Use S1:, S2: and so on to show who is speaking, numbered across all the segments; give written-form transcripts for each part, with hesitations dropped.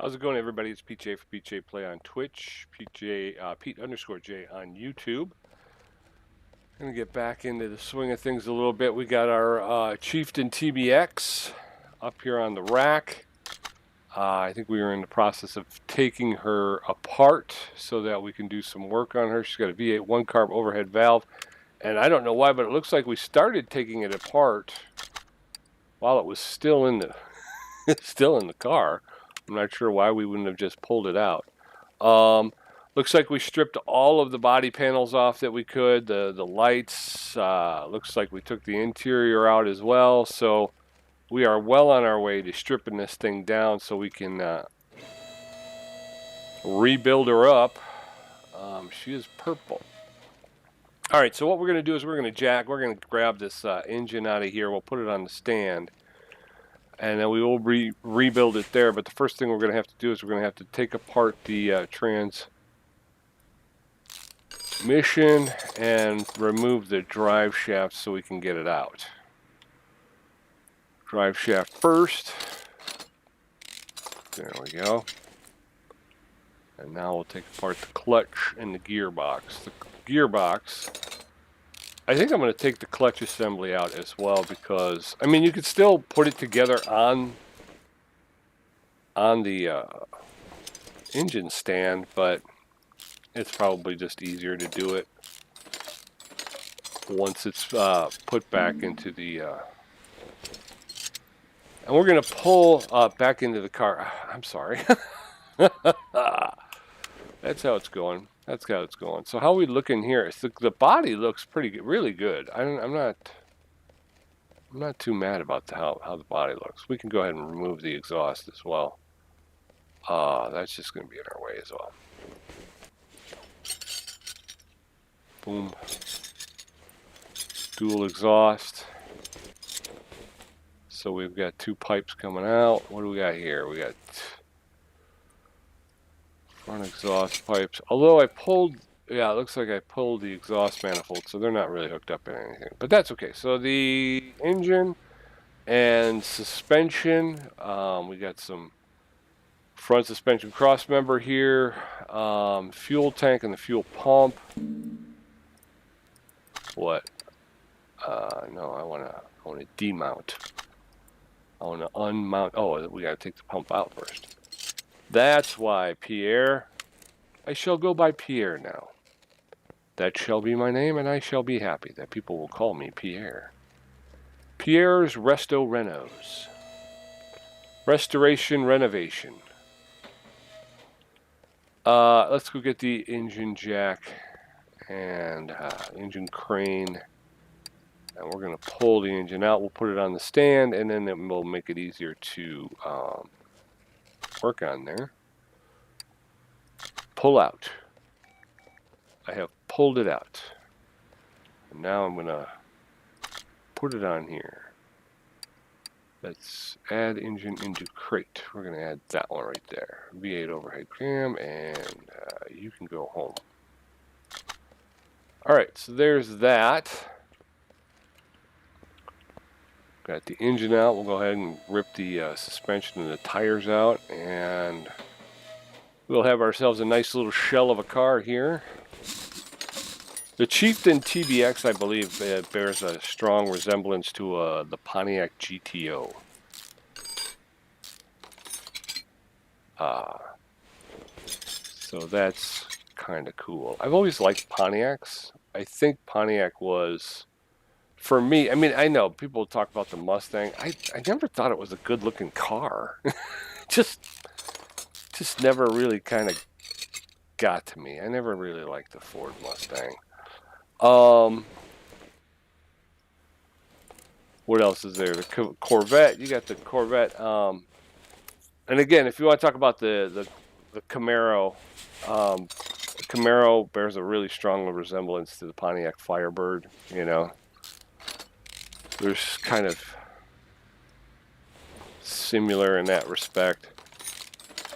S1: How's it going, everybody? It's PJ for PJ Play on Twitch, Pete_J on YouTube. Gonna get back into the swing of things a little bit. We got our Chieftain TBX up here on the rack. I think we are in the process of taking her apart so that we can do some work on her. She's got a V8 1-carb overhead valve, and I don't know why, but it looks like we started taking it apart while it was still in the still in the car. I'm not sure why we wouldn't have just pulled it out. Looks like we stripped all of the body panels off that we could. The lights. Looks like we took the interior out as well. So we are well on our way to stripping this thing down so we can rebuild her up. She is purple. All right. So what we're going to do is we're going to grab this engine out of here. We'll put it on the stand. And then we will rebuild it there. But the first thing we're going to have to do is we're going to have to take apart the transmission and remove the drive shaft so we can get it out. Drive shaft first. There we go. And now we'll take apart the clutch and the gearbox. The gearbox, I think I'm going to take the clutch assembly out as well because, I mean, you could still put it together on the engine stand, but it's probably just easier to do it once it's put back into the... and we're going to pull back into the car. I'm sorry. That's how it's going. That's how it's going. So how we looking here? The body looks pretty good, really good. I'm not too mad about how the body looks. We can go ahead and remove the exhaust as well. That's just going to be in our way as well. Boom. Dual exhaust. So we've got two pipes coming out. What do we got here? We got front exhaust pipes. Although I pulled, yeah, it looks like I pulled the exhaust manifold, so they're not really hooked up in anything. But that's okay. So the engine and suspension, we got some front suspension cross member here, fuel tank and the fuel pump. What? No, I want to demount. I want to unmount. Oh, we got to take the pump out first. That's why, Pierre. I shall go by Pierre now. That shall be my name, and I shall be happy that people will call me Pierre. Pierre's Resto Renos. Restoration Renovation. Let's go get the engine jack and engine crane. And we're going to pull the engine out. We'll put it on the stand, and then it will make it easier to work on there. Pull out. I have pulled it out. And now I'm going to put it on here. Let's add engine into crate. We're going to add that one right there. V8 overhead cam, and you can go home. Alright, so there's that. Got the engine out. We'll go ahead and rip the suspension and the tires out, and we'll have ourselves a nice little shell of a car here. The Chieftain TBX, I believe, bears a strong resemblance to the Pontiac GTO. So that's kind of cool. I've always liked Pontiacs. I think Pontiac was, for me, I mean, I know people talk about the Mustang. I never thought it was a good-looking car. just never really kind of got to me. I never really liked the Ford Mustang. What else is there? The Corvette. You got the Corvette. And again, if you want to talk about the Camaro, Camaro bears a really strong resemblance to the Pontiac Firebird. You know, there's kind of similar in that respect.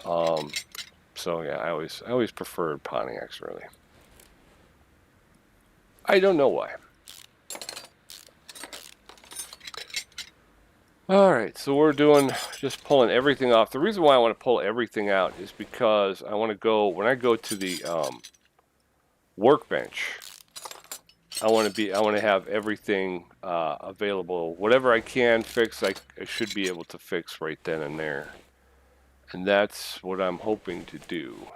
S1: So yeah, I always preferred Pontiacs, really. I don't know why. All right, so we're doing just pulling everything off. The reason why I want to pull everything out is because I want to go, when I go to the workbench, I want to have everything available. Whatever I can fix, I should be able to fix right then and there. And that's what I'm hoping to do.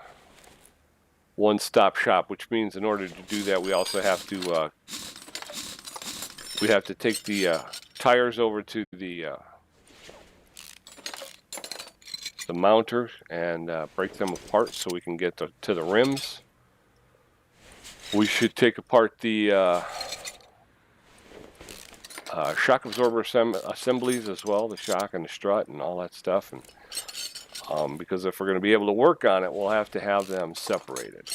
S1: One-stop shop, which means in order to do that, we also have to take the tires over to the mounter and break them apart so we can get to the rims. We should take apart the shock absorber assemblies as well, the shock and the strut and all that stuff. And because if we're going to be able to work on it, we'll have to have them separated.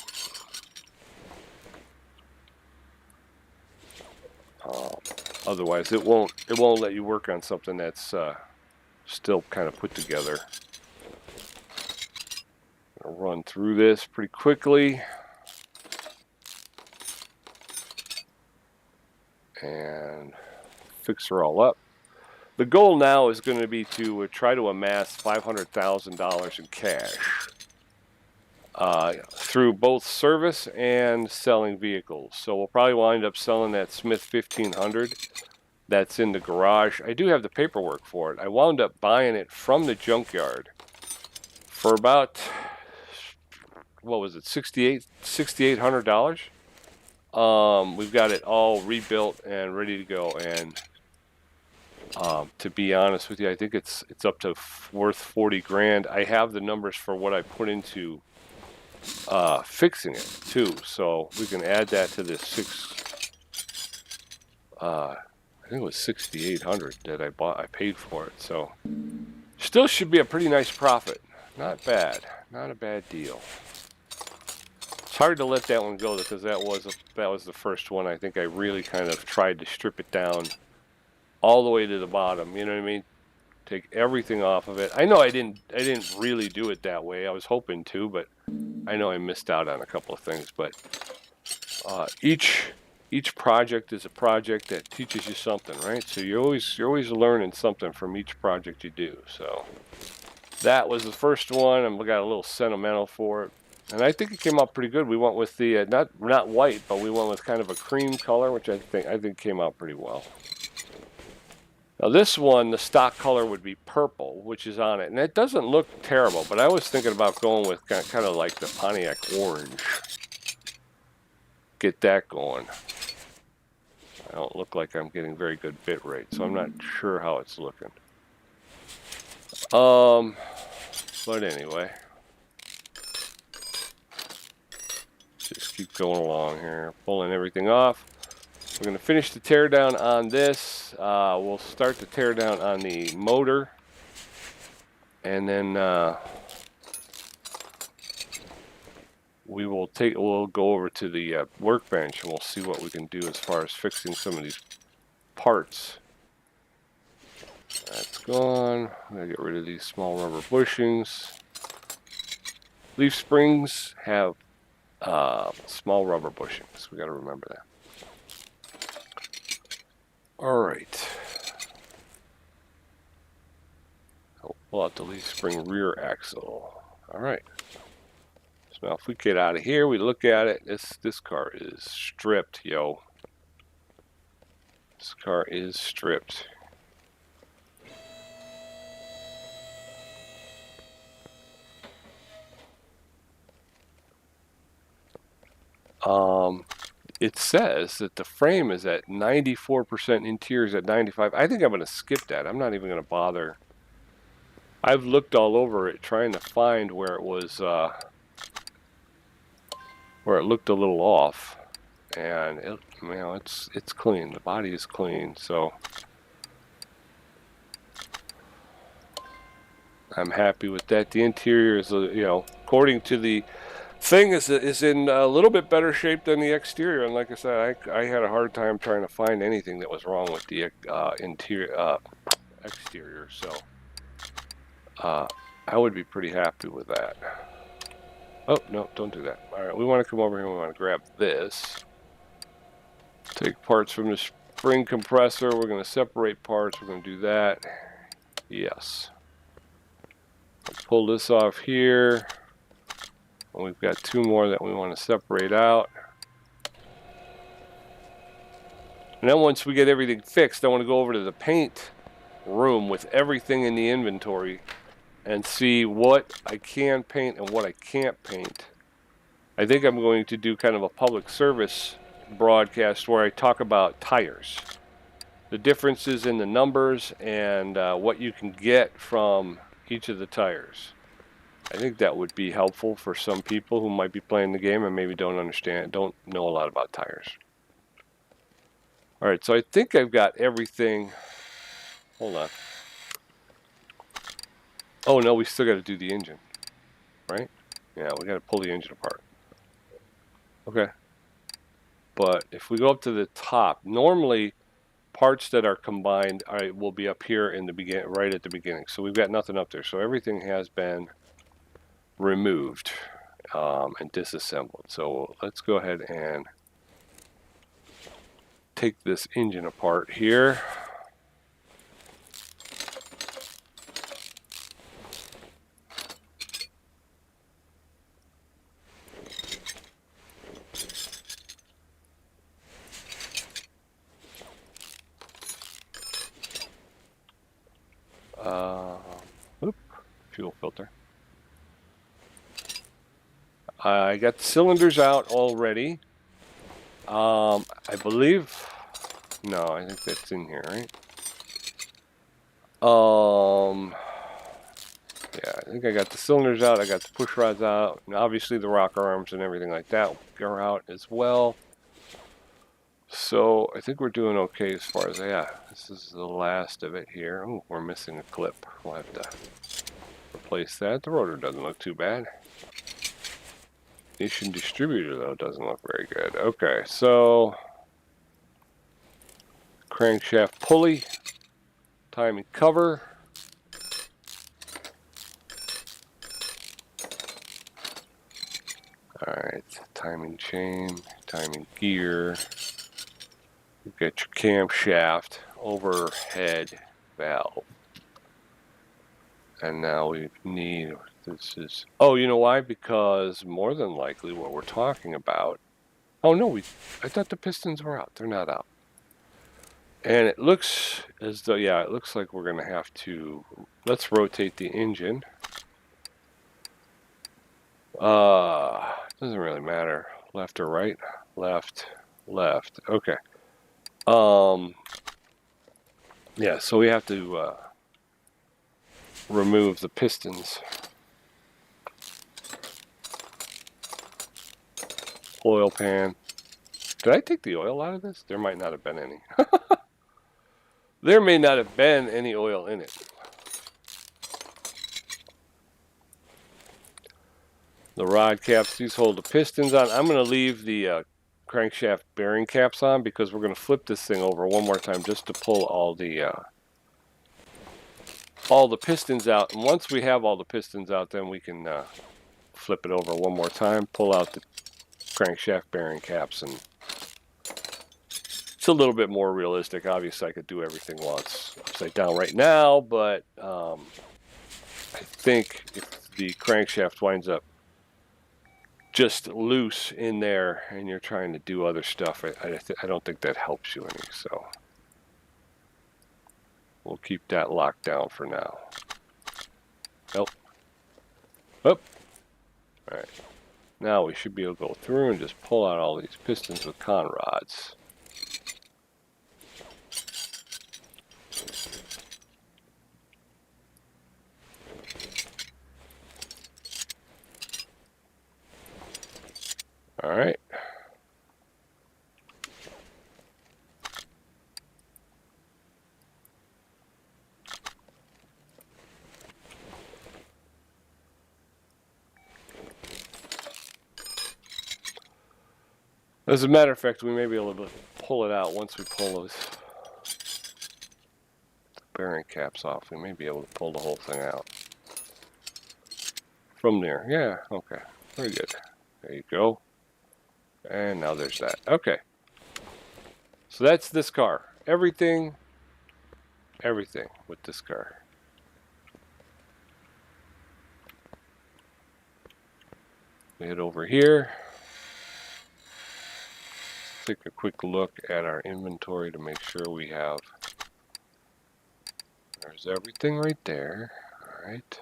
S1: Otherwise, it won't let you work on something that's still kind of put together. I'll run through this pretty quickly and fix her all up. The goal now is going to be to try to amass $500,000 in cash through both service and selling vehicles. So we'll probably wind up selling that Smith 1500 that's in the garage. I do have the paperwork for it. I wound up buying it from the junkyard for about, what was it, $6,800. We've got it all rebuilt and ready to go, and to be honest with you, I think it's up to worth 40 grand. I have the numbers for what I put into fixing it too, so we can add that to this I think it was 6,800 that I paid for it. So still should be a pretty nice profit. Not bad, not a bad deal. It's hard to let that one go because that was the first one. I think I really kind of tried to strip it down all the way to the bottom. You know what I mean? Take everything off of it. I know I didn't really do it that way. I was hoping to, but I know I missed out on a couple of things. But each project is a project that teaches you something, right? So you're always learning something from each project you do. So that was the first one. I got a little sentimental for it, and I think it came out pretty good. We went with the not white, but we went with kind of a cream color, which I think came out pretty well. Now this one, the stock color would be purple, which is on it, and it doesn't look terrible. But I was thinking about going with kind of like the Pontiac orange. Get that going. I don't look like I'm getting very good bit rate, so I'm not sure how it's looking. But anyway, just keep going along here, pulling everything off. We're going to finish the teardown on this. We'll start the teardown on the motor, and then we'll go over to the workbench and we'll see what we can do as far as fixing some of these parts. That's gone. I'm going to get rid of these small rubber bushings. Leaf springs have small rubber bushings. We got to remember that. All right. I'll pull out the leaf spring rear axle. All right. So now if we get out of here, we look at it. This car is stripped, yo. This car is stripped. It says that the frame is at 94%, interior is at 95%. I think I'm going to skip that. I'm not even going to bother. I've looked all over it trying to find where it was, where it looked a little off, and it's clean. The body is clean, so I'm happy with that. The interior is, according to the thing, is in a little bit better shape than the exterior. And like I said, I had a hard time trying to find anything that was wrong with the exterior. So I would be pretty happy with that. Oh, no, don't do that. All right, we want to come over here and we want to grab this. Take parts from the spring compressor. We're going to separate parts. We're going to do that. Yes. Pull this off here. And we've got 2 more that we want to separate out. And then once we get everything fixed, I want to go over to the paint room with everything in the inventory and see what I can paint and what I can't paint. I think I'm going to do kind of a public service broadcast where I talk about tires, the differences in the numbers, and what you can get from each of the tires. I think that would be helpful for some people who might be playing the game and maybe don't know a lot about tires. All right, so I think I've got everything. Hold on. Oh no, we still got to do the engine, right? Yeah, we got to pull the engine apart. Okay. But if we go up to the top, normally parts that are combined will be up here in the right at the beginning. So we've got nothing up there. So everything has been removed and disassembled. So let's go ahead and take this engine apart here. Fuel filter. I got the cylinders out already. I believe, no, I think that's in here, right? Yeah, I think I got the cylinders out. I got the push rods out, and obviously the rocker arms and everything like that are out as well. So I think we're doing okay as far as, yeah, this is the last of it here. Oh, we're missing a clip. We'll have to replace that. The rotor doesn't look too bad. Ignition distributor, though, doesn't look very good. Okay, so crankshaft pulley, timing cover. Alright, timing chain, timing gear. You've got your camshaft, overhead valve. And now we need, this is, oh, you know why? Because more than likely what we're talking about, oh no, I thought the pistons were out. They're not out. And it looks as though, yeah, it looks like we're going to have to, let's rotate the engine. Doesn't really matter. Left or right? Left, left. Okay. Yeah, so we have to remove the pistons. Oil pan. Did I take the oil out of this? There might not have been any. There may not have been any oil in it. The rod caps, these hold the pistons on. I'm going to leave the crankshaft bearing caps on because we're going to flip this thing over one more time just to pull all the pistons out. And once we have all the pistons out, then we can flip it over one more time, pull out the crankshaft bearing caps, and it's a little bit more realistic. Obviously, I could do everything once upside down right now, but I think if the crankshaft winds up just loose in there and you're trying to do other stuff, I don't think that helps you any. So we'll keep that locked down for now. Nope. Up. All right. Now we should be able to go through and just pull out all these pistons with con rods. All right. As a matter of fact, we may be able to pull it out once we pull those bearing caps off. We may be able to pull the whole thing out from there. Yeah, okay. Very good. There you go. And now there's that. Okay. So that's this car. Everything with this car. Head over here. Take a quick look at our inventory to make sure we have. There's everything right there. All right.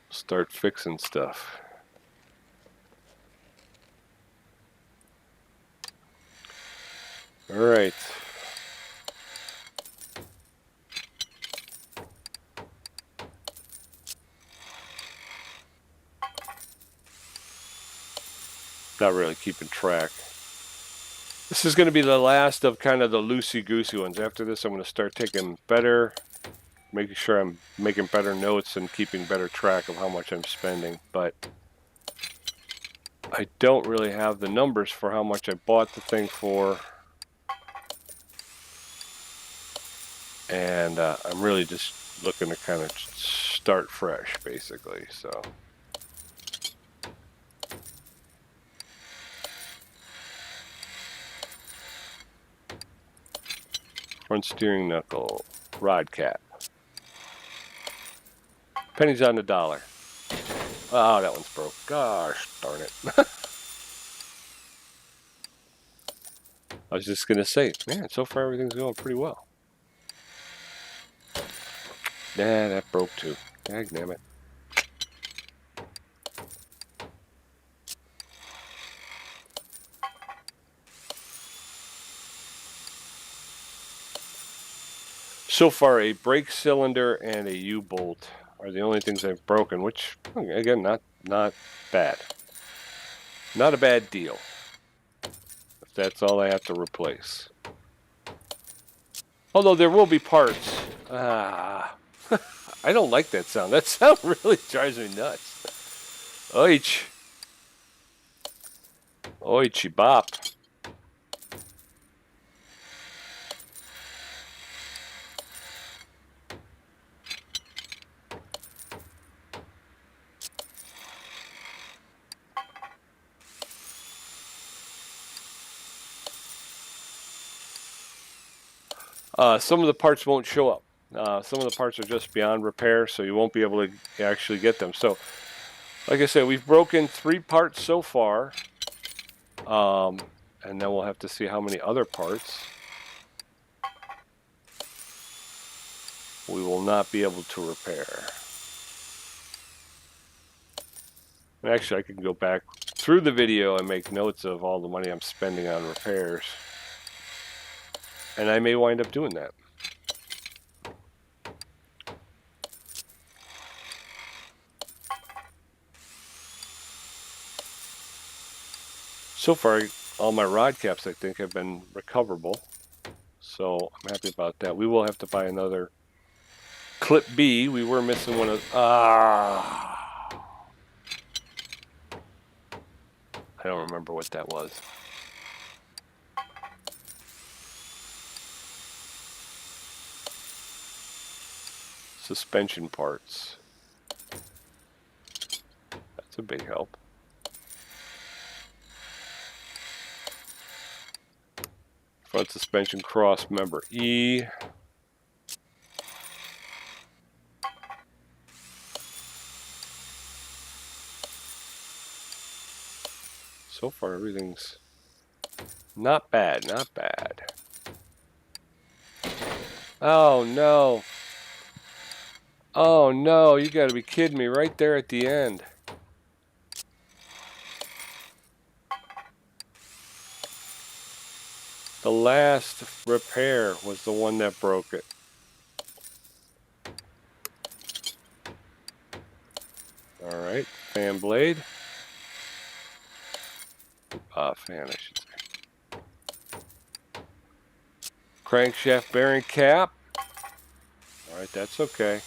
S1: Start fixing stuff. All right. Not really keeping track. This is going to be the last of kind of the loosey-goosey ones. After this, I'm going to start taking better, making sure I'm making better notes and keeping better track of how much I'm spending. But I don't really have the numbers for how much I bought the thing for. And I'm really just looking to kind of start fresh, basically. So. Front steering knuckle, rod cap. Pennies on the dollar. Oh, that one's broke. Gosh darn it. I was just going to say, man, so far everything's going pretty well. Nah, that broke too. Dagnammit. So far, a brake cylinder and a U-bolt are the only things I've broken, which, again, not bad. Not a bad deal, if that's all I have to replace. Although there will be parts. I don't like that sound. That sound really drives me nuts. Oich. Oichi bop. Some of the parts won't show up. Some of the parts are just beyond repair, so you won't be able to actually get them. So, like I said, we've broken 3 parts so far. And then we'll have to see how many other parts we will not be able to repair. Actually, I can go back through the video and make notes of all the money I'm spending on repairs. And I may wind up doing that. So far, all my rod caps, I think, have been recoverable. So I'm happy about that. We will have to buy another clip B. We were missing one of... I don't remember what that was. Suspension parts. That's a big help. Front suspension cross member E. So far, everything's not bad, not bad. Oh, no. Oh, no, you gotta be kidding me right there at the end. The last repair was the one that broke it. All right, fan blade. Fan, I should say. Crankshaft bearing cap. All right, that's okay.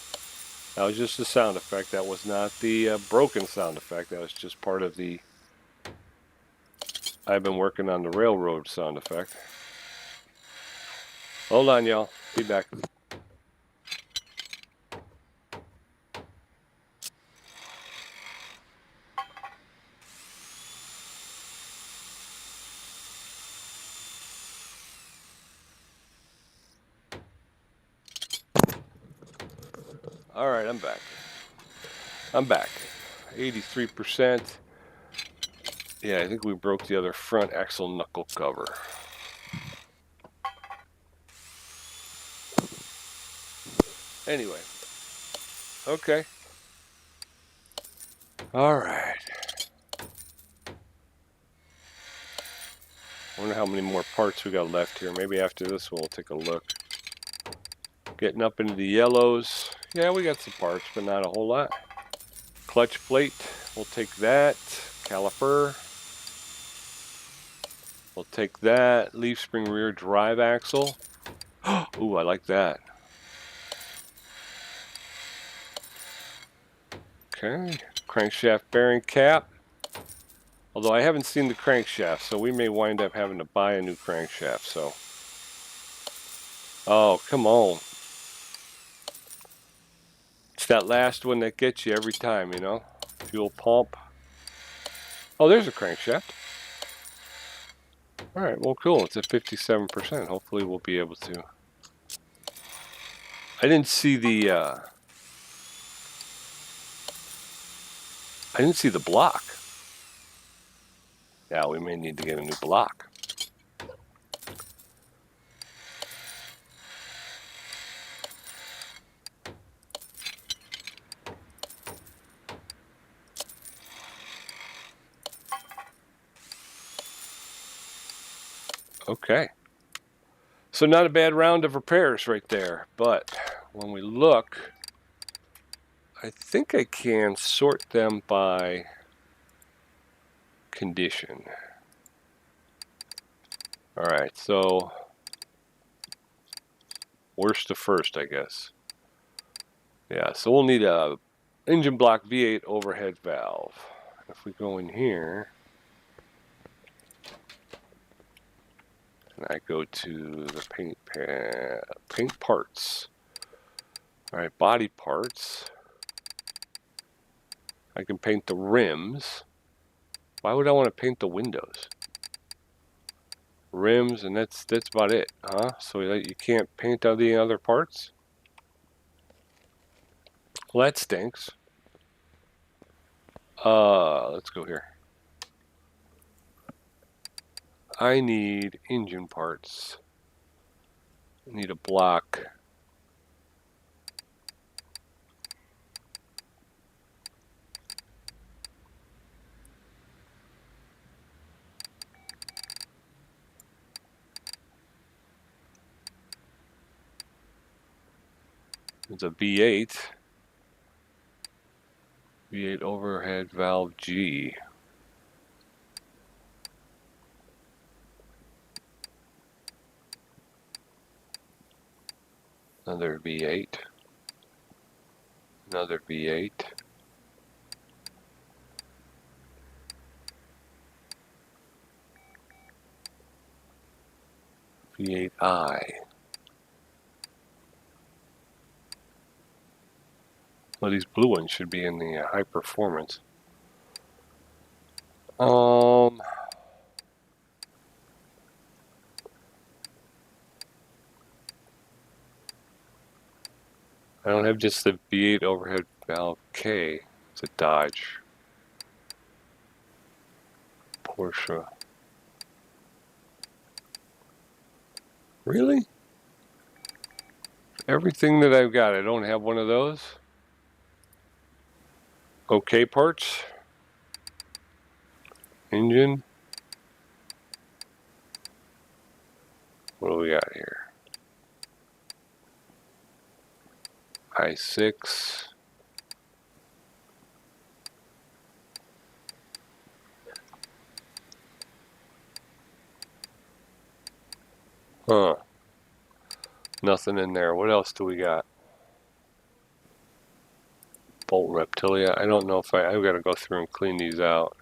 S1: That was just a sound effect. That was not the broken sound effect. That was just part of the... I've been working on the railroad sound effect. Hold on, y'all. Be back. All right, I'm back. I'm back. 83%. Yeah, I think we broke the other front axle knuckle cover. Anyway. Okay. All right. I wonder how many more parts we got left here. Maybe after this we'll take a look. Getting up into the yellows. Yeah, we got some parts, but not a whole lot. Clutch plate, we'll take that. Caliper, we'll take that. Leaf spring rear drive axle. Ooh, I like that. Okay, crankshaft bearing cap. Although I haven't seen the crankshaft, so we may wind up having to buy a new crankshaft, so. Oh, come on. It's that last one that gets you every time, you know? Fuel pump. Oh, there's a crankshaft. All right, well, cool. It's at 57%. Hopefully we'll be able to. I didn't see the block. Yeah, we may need to get a new block. Okay. So not a bad round of repairs right there, but when we look, I think I can sort them by condition. All right, so worst to first, I guess. Yeah, so we'll need a engine block V8 overhead valve. If we go in here, and I go to the paint parts. All right, body parts. I can paint the rims. Why would I want to paint the windows? Rims, and that's about it, huh? So you can't paint all the other parts? Well, that stinks. Let's go here. I need engine parts. I need a block. It's a V8. V8 overhead valve G. Another V8. Another V8. V8i. Well, these blue ones should be in the high performance. I don't have just the V8 overhead valve K. It's a Dodge. Porsche. Really? Everything that I've got, I don't have one of those? Okay parts. Engine. What do we got here? I6. Huh. Nothing in there. What else do we got? Bolt Reptilia. I don't know if I've got to go through and clean these out.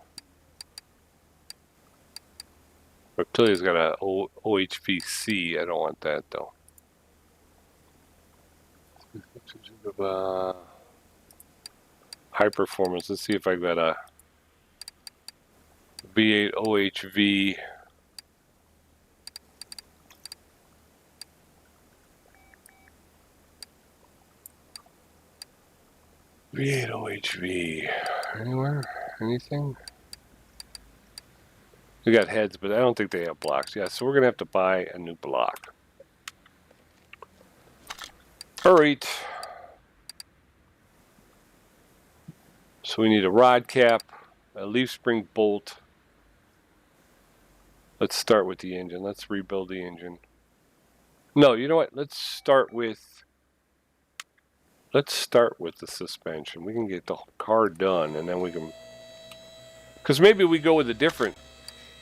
S1: Reptilia's got a OHVC. I don't want that though. High performance. Let's see if I got a V8 OHV. V8 OHV. Anywhere? Anything? We got heads, but I don't think they have blocks. Yeah, so we're going to have to buy a new block. All right. So we need a rod cap, a leaf spring bolt. Let's start with the engine. Let's rebuild the engine. No, you know what? Let's start with the suspension. We can get the car done, and then we can... Because maybe we go with a different...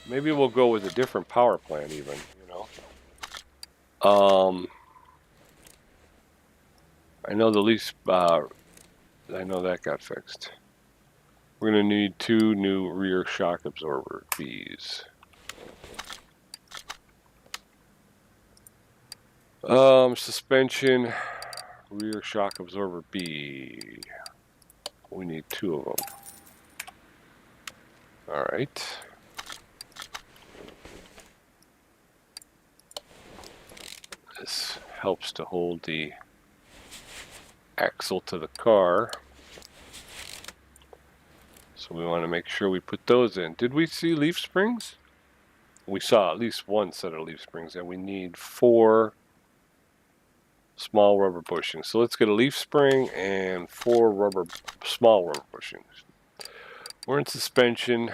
S1: Maybe we'll go with a different power plant even, you know. I know the leaf... I know that got fixed. We're going to need 2 new rear shock absorber Bs. Suspension, rear shock absorber B. We need 2 of them. All right. This helps to hold the axle to the car. So we want to make sure we put those in. Did we see leaf springs? We saw at least 1 set of leaf springs, and we need 4 small rubber bushings. So let's get a leaf spring and 4 small rubber bushings. We're in suspension,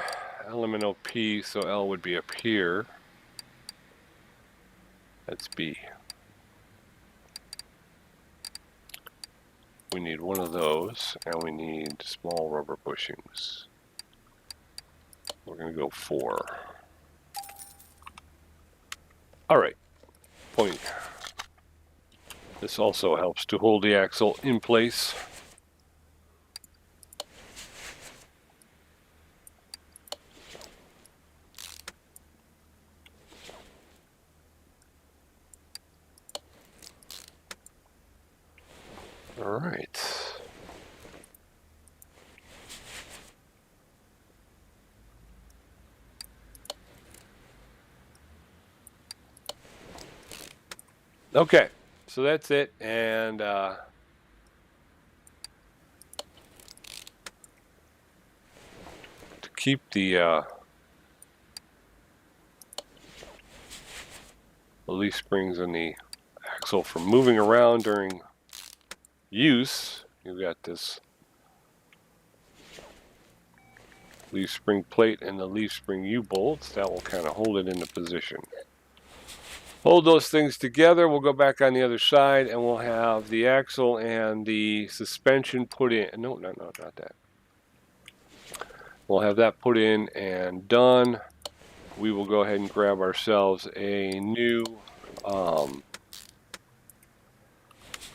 S1: LMNOP, so L would be up here. That's B. We need 1 of those, and we need small rubber bushings. We're going to go 4. All right, point. This also helps to hold the axle in place. All right. Okay, so that's it, and to keep the leaf springs in the axle from moving around during use, you've got this leaf spring plate and the leaf spring U-bolts that will kind of hold it into position. Hold those things together. We'll go back on the other side, and we'll have the axle and the suspension put in. No, not that. We'll have that put in and done. We will go ahead and grab ourselves a new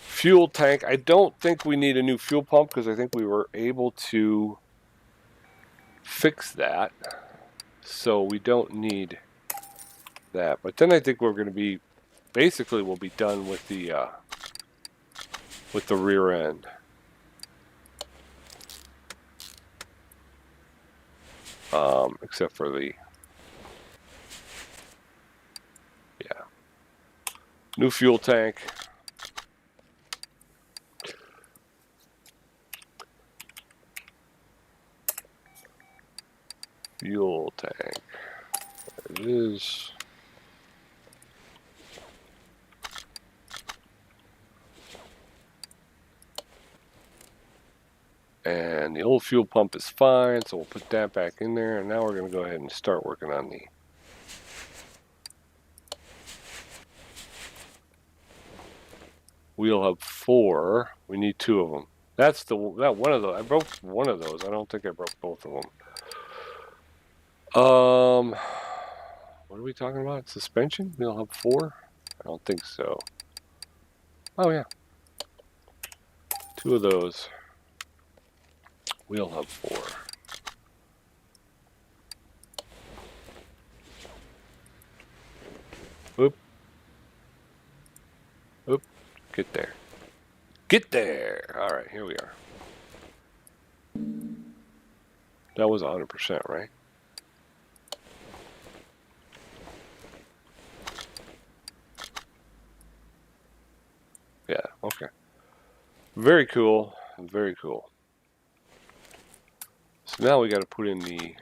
S1: fuel tank. I don't think we need a new fuel pump because I think we were able to fix that. So we don't need that. But then I think we're going to be, basically we'll be done with the rear end. Except for the, yeah, new fuel tank. Fuel tank. There it is. And the old fuel pump is fine, so we'll put that back in there. And now we're going to go ahead and start working on the wheel hub 4. We need 2 of them. That's that one of those. I broke one of those. I don't think I broke both of them. What are we talking about? Suspension? Wheel hub 4? I don't think so. Oh yeah. 2 of those. Wheel hub 4. Oop. Oop. Get there. Get there! Alright, here we are. That was 100%, right? Yeah, okay. Very cool. Very cool. So now we got to put in the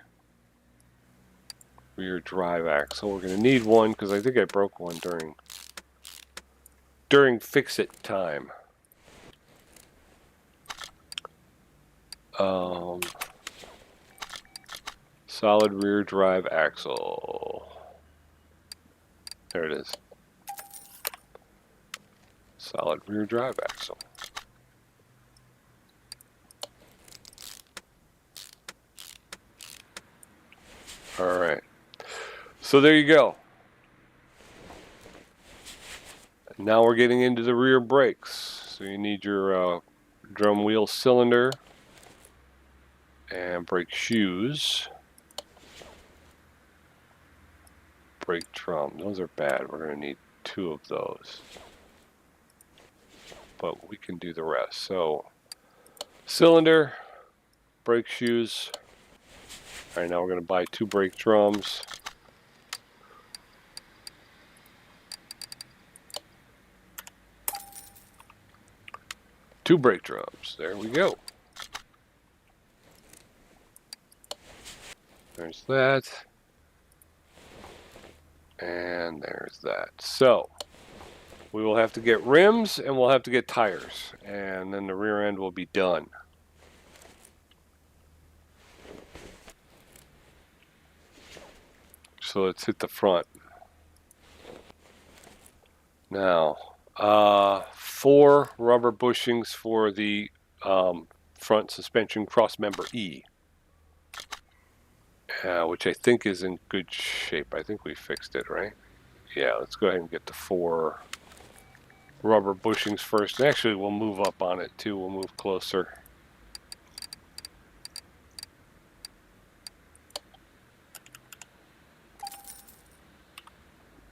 S1: rear drive axle. We're going to need one because I think I broke one during fix-it time. Solid rear drive axle. There it is. Solid rear drive axle. All right. So there you go. Now we're getting into the rear brakes. So you need your drum wheel cylinder and brake shoes. Brake drum. Those are bad. We're going to need 2 of those. But we can do the rest. So cylinder, brake shoes. All right, now we're going to buy 2 brake drums. Two brake drums. There we go. There's that. And there's that. So we will have to get rims and we'll have to get tires. And then the rear end will be done. So let's hit the front. Now, 4 rubber bushings for the front suspension crossmember E, which I think is in good shape. I think we fixed it, right? Yeah, let's go ahead and get the 4 rubber bushings first. And actually, we'll move up on it too. We'll move closer.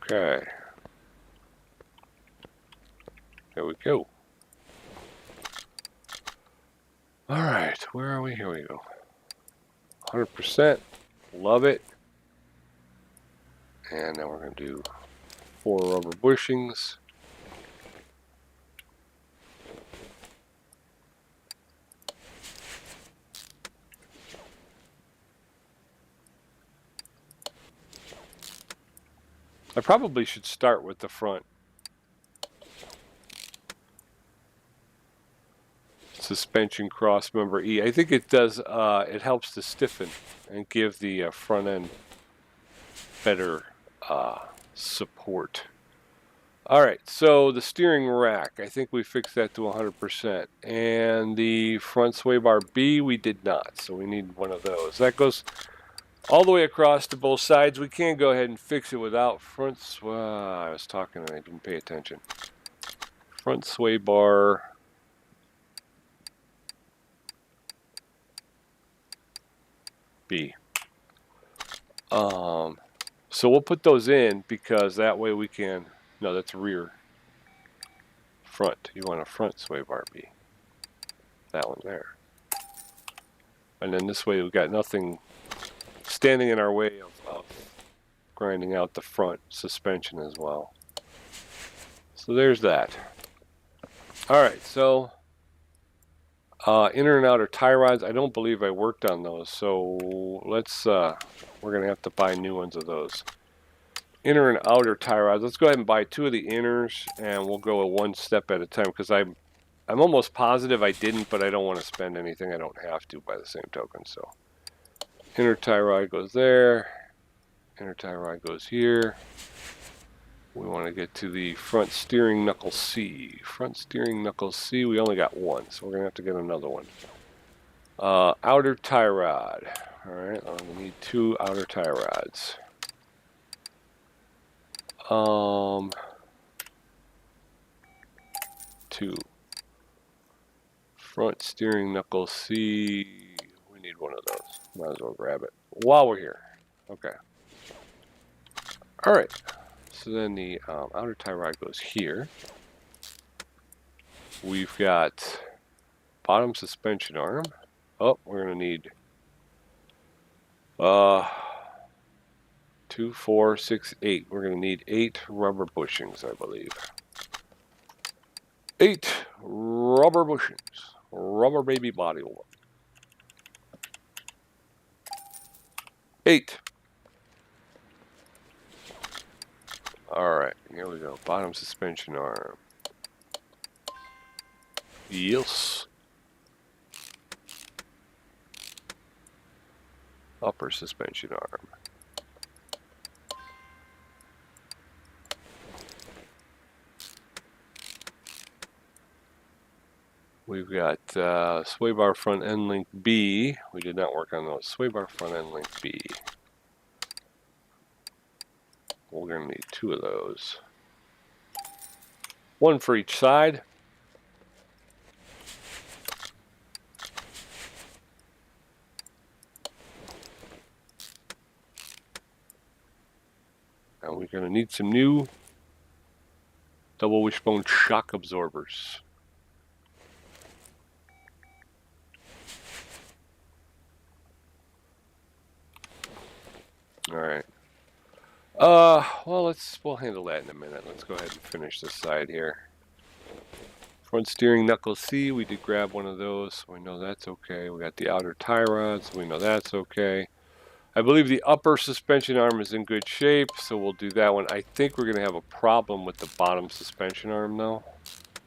S1: Okay. There we go. All right, where are we? Here we go. 100%. Love it. And now we're going to do 4 rubber bushings. I probably should start with the front suspension crossmember E. I think it does, it helps to stiffen and give the front end better support. All right, so the steering rack, I think we fixed that to 100%. And the front sway bar B, we did not, so we need one of those. That goes all the way across to both sides. We can go ahead and fix it without front sway. I was talking and I didn't pay attention. Front sway bar B. So we'll put those in because that way we can, no, that's rear. Front, you want a front sway bar B. That one there. And then this way we've got nothing standing in our way of grinding out the front suspension as well. So there's that. All right, so inner and outer tie rods, I don't believe I worked on those, so let's we're gonna have to buy new ones of those. Inner and outer tie rods, let's go ahead and buy 2 of the inners and we'll go one step at a time because I'm almost positive I didn't, but I don't want to spend anything I don't have to by the same token. So inner tie rod goes there, inner tie rod goes here. We want to get to the front steering knuckle C. Front steering knuckle C, we only got one, so we're going to have to get another one. Outer tie rod. All right, we need 2 outer tie rods. 2. Front steering knuckle C. We need one of those. Might as well grab it while we're here. Okay. All right. So then the outer tie rod goes here. We've got bottom suspension arm. Oh, we're going to need 2, 4, 6, 8. We're going to need 8 rubber bushings, I believe. 8 rubber bushings. Rubber baby body work. 8. Alright, here we go. Bottom suspension arm. Yes. Upper suspension arm. We've got sway bar front end link B. We did not work on those. Sway bar front end link B. We're going to need 2 of those. 1 for each side. And we're going to need some new double wishbone shock absorbers. All right. Well, we'll handle that in a minute. Let's go ahead and finish this side here. Front steering knuckle C, we did grab one of those, so we know that's okay. We got the outer tie rods, so we know that's okay. I believe the upper suspension arm is in good shape, so we'll do that one. I think we're going to have a problem with the bottom suspension arm, though,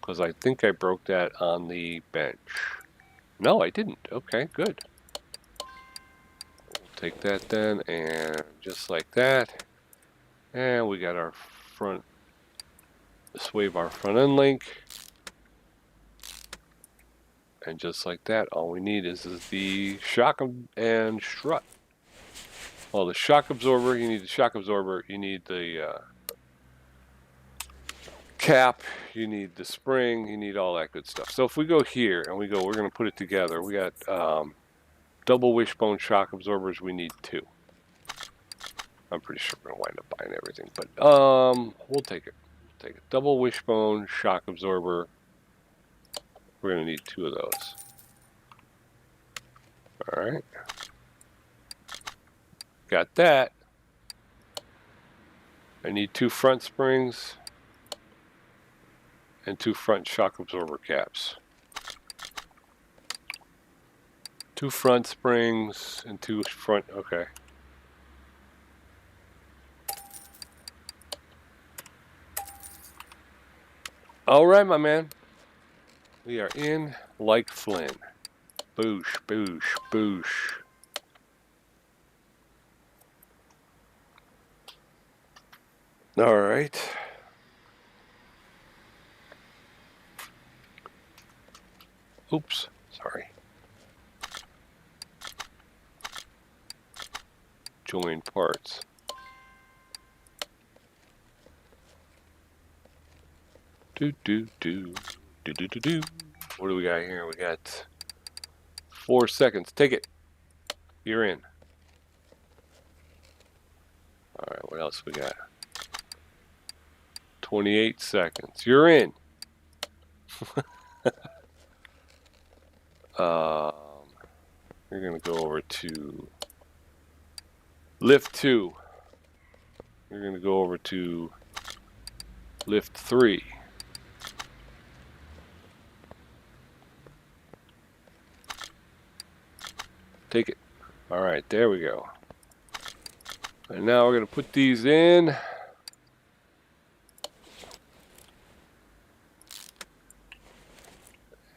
S1: because I think I broke that on the bench. No, I didn't. Okay, good. We'll take that then, and just like that. And we got our front sway bar front end link. And just like that, all we need is the shock and strut. Well, the shock absorber, you need the shock absorber, you need the cap, you need the spring, you need all that good stuff. So if we go here and we're going to put it together. We got double wishbone shock absorbers, we need 2. I'm pretty sure we're going to wind up buying everything, but we'll take it. Take it. Double wishbone shock absorber. We're going to need 2 of those. All right. Got that. I need 2 front springs and 2 front shock absorber caps. 2 front springs and 2 front, okay. All right, my man. We are in like Flynn. Boosh, boosh, boosh. All right. Oops, sorry. Join parts. Do. What do we got here? We got 4 seconds. Take it. You're in. All right, what else we got? 28 seconds. You're in. You're going to go over to lift 2. You're going to go over to lift 3. Take it. All right, there we go. And now we're going to put these in.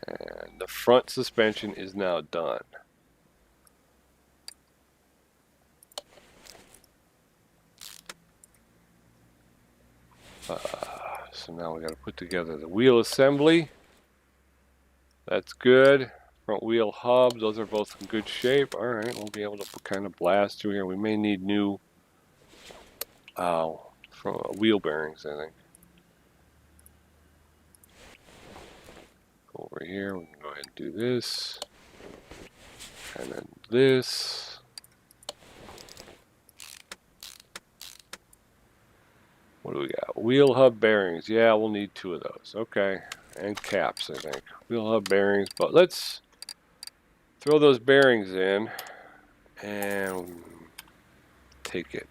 S1: And the front suspension is now done. So now we got to put together the wheel assembly. That's good. Front wheel hubs, those are both in good shape. All right, we'll be able to kind of blast through here. We may need new wheel bearings, I think. Go over here, we can go ahead and do this. And then this. What do we got? Wheel hub bearings. Yeah, we'll need 2 of those. Okay. And caps, I think. Wheel hub bearings. But let's throw those bearings in and take it.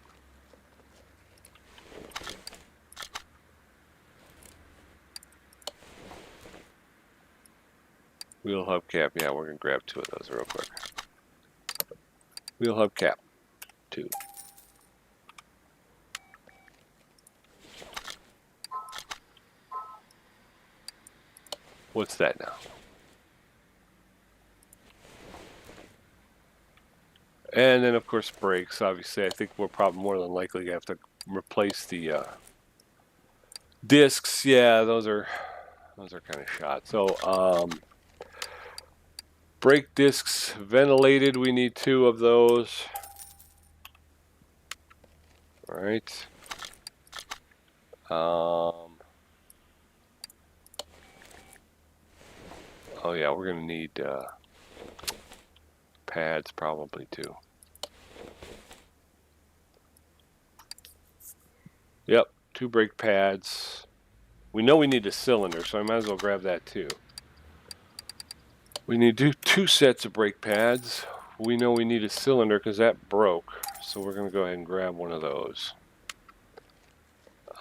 S1: Wheel hub cap. Yeah, we're going to grab 2 of those real quick. Wheel hub cap. 2. What's that now? And then, of course, brakes. Obviously, I think we're probably more than likely going to have to replace the discs. Yeah, those are kind of shot. So, brake discs ventilated. We need 2 of those. All right. Oh yeah, we're going to need pads probably too. Yep, 2 brake pads. We know we need a cylinder, so I might as well grab that too. We need to do 2 sets of brake pads. We know we need a cylinder because that broke, so we're going to go ahead and grab one of those.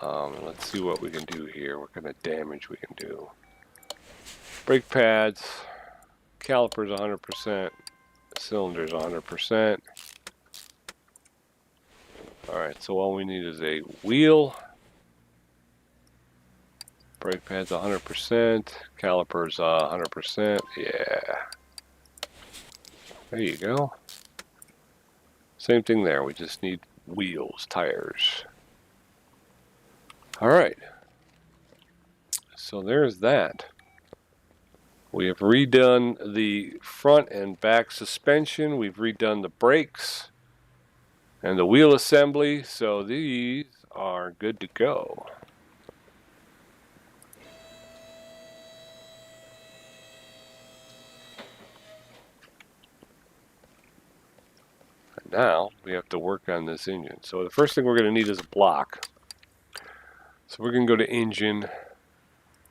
S1: Let's see what we can do here. What kind of damage we can do. Brake pads, calipers 100%, cylinders 100%. Alright, so all we need is a wheel. Brake pads 100%, calipers 100%. Yeah. There you go. Same thing there. We just need wheels, tires. Alright. So there's that. We have redone the front and back suspension. We've redone the brakes and the wheel assembly. So these are good to go. And now we have to work on this engine. So the first thing we're going to need is a block. So we're going to go to engine.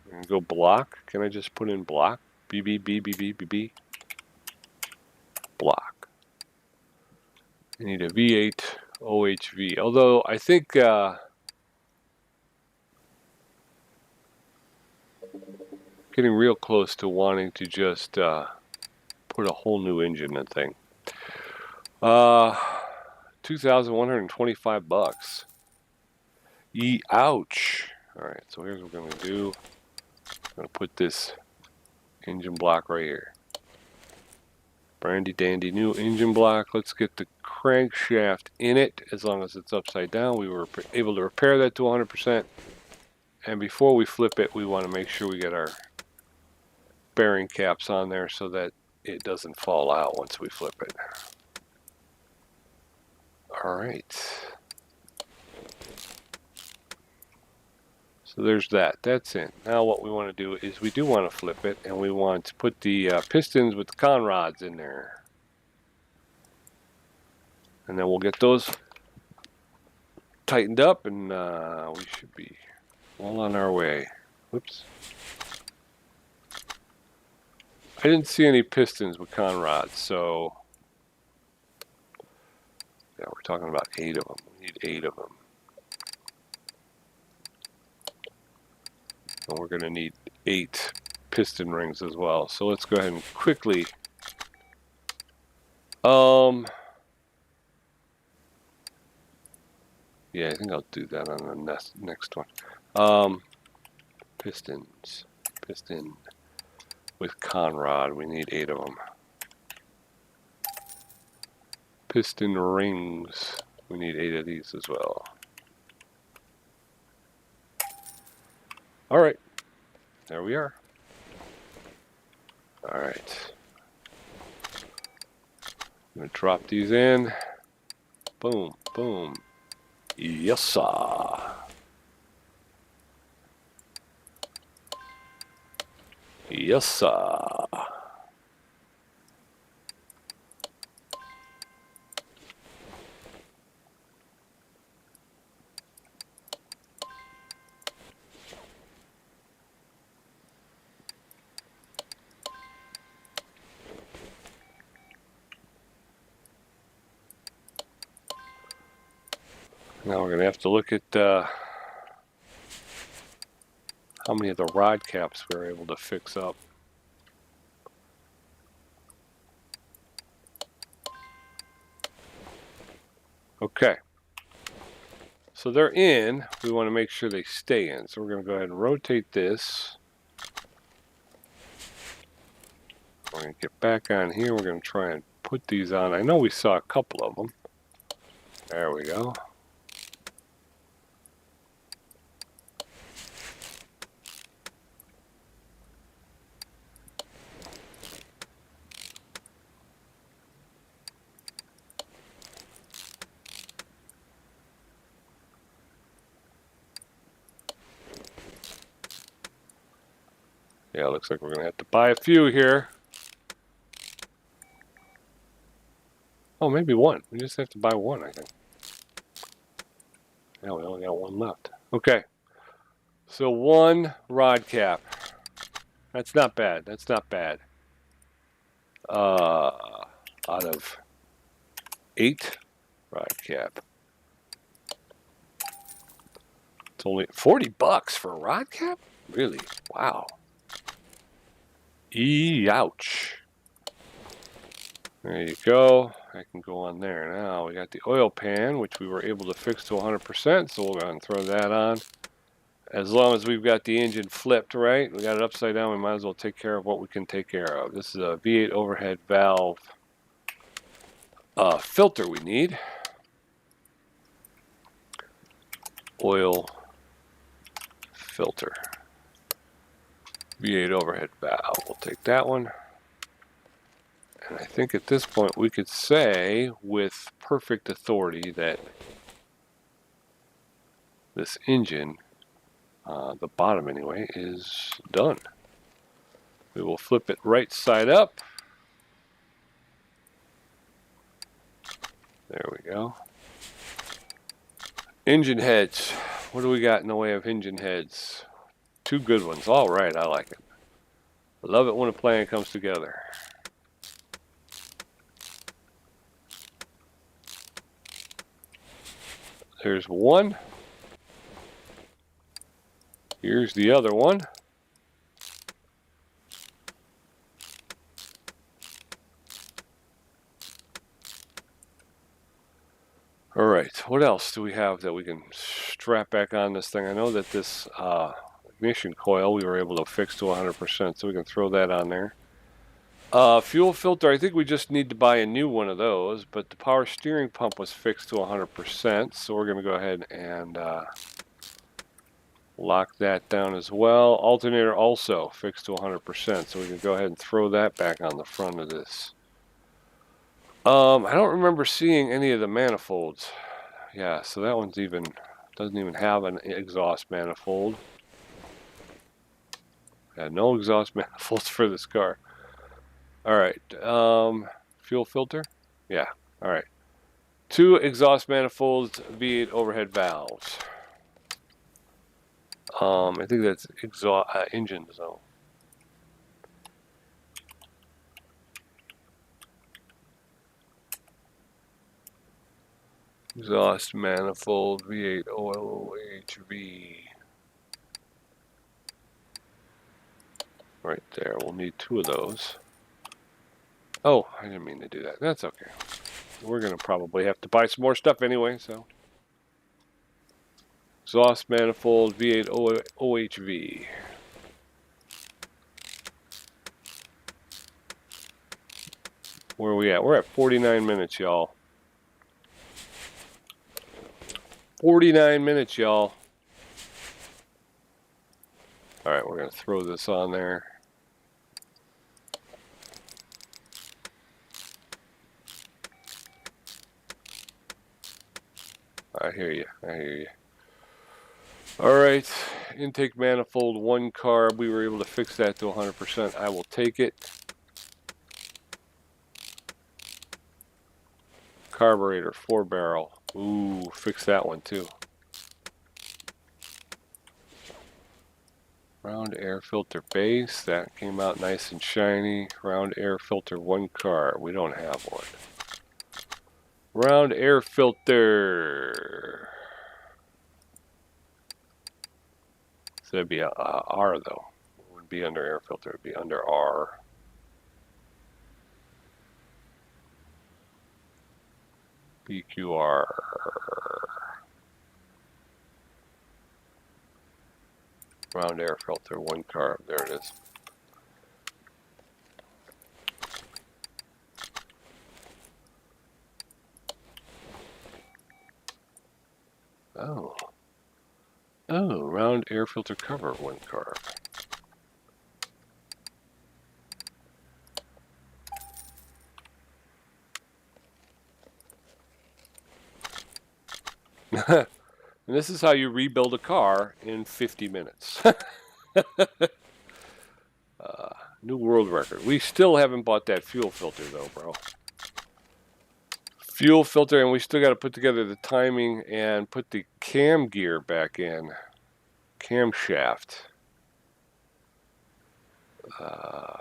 S1: We're going to go block. Can I just put in block? BB. Block. You need a V8 OHV. Although I think getting real close to wanting to just put a whole new engine in that thing. $2,125. Ouch. Alright, so here's what we're going to do. I'm going to put this engine block right here. Brandy dandy new engine block. Let's get the crankshaft in it. As long as it's upside down, we were able to repair that to 100%. And before we flip it, we want to make sure we get our bearing caps on there so that it doesn't fall out once we flip it. Alright. So there's that. That's in. Now what we want to do is we do want to flip it, and we want to put the pistons with the con rods in there. And then we'll get those tightened up, and we should be well on our way. Whoops. I didn't see any pistons with con rods, so yeah, we're talking about 8 of them. We need 8 of them. And we're going to need 8 piston rings as well. So let's go ahead and quickly yeah, I think I'll do that on the next one. Pistons. Piston with con rod. We need 8 of them. Piston rings. We need 8 of these as well. Alright. There we are. Alright. I'm going to drop these in. Boom, boom. Yes, sir. Yes, sir. Now we're going to have to look at how many of the rod caps we were able to fix up. Okay. So they're in. We want to make sure they stay in. So we're going to go ahead and rotate this. We're going to get back on here. We're going to try and put these on. I know we saw a couple of them. There we go. Yeah, looks like we're going to have to buy a few here. Oh, maybe one. We just have to buy one, I think. Yeah, we only got one left. Okay. So one rod cap. That's not bad. That's not bad. Out of 8 rod cap. It's only $40 for a rod cap? Really? Wow. Ouch. There you go. I can go on there. Now we got the oil pan, which we were able to fix to 100%, so we'll go ahead and throw that on. As long as we've got the engine flipped right, we got it upside down, we might as well take care of what we can take care of. This is a V8 overhead valve filter we need. Oil filter. V8 overhead valve. We'll take that one. And I think at this point we could say with perfect authority that this engine, the bottom anyway, is done. We will flip it right side up. There we go. Engine heads. What do we got in the way of engine heads? 2 good ones. All right, I like it. I love it when a plan comes together. There's one. Here's the other one. All right, what else do we have that we can strap back on this thing? I know that this ignition coil we were able to fix to 100%, so we can throw that on there. Fuel filter, I think we just need to buy a new one of those, but the power steering pump was fixed to 100%, so we're going to go ahead and lock that down as well. Alternator also fixed to 100%, so we can go ahead and throw that back on the front of this. I don't remember seeing any of the manifolds. Yeah, so that one's doesn't even have an exhaust manifold. Yeah, no exhaust manifolds for this car. All right, fuel filter. Yeah, all right. 2 exhaust manifolds, V8 overhead valves. I think that's engine zone. Exhaust manifold, V8 OHV. Right there, we'll need 2 of those. Oh, I didn't mean to do that. That's okay. We're going to probably have to buy some more stuff anyway, so. Exhaust manifold, V8 OHV. Where are we at? We're at 49 minutes, y'all. 49 minutes, y'all. All right, we're going to throw this on there. I hear you. I hear you. All right, intake manifold, 1 carb. We were able to fix that to 100%. I will take it. Carburetor, 4-barrel. Ooh, fix that one too. Round air filter base. That came out nice and shiny. Round air filter, 1 carb. We don't have one. Round air filter. So it'd be a R though. It wouldn't be under air filter. It'd be under R. BQR. Round air filter, 1 carb. There it is. Oh. Oh, round air filter cover, 1 carb. And this is how you rebuild a car in 50 minutes. New world record. We still haven't bought that fuel filter though, bro. Fuel filter, and we still got to put together the timing and put the cam gear back in. Camshaft.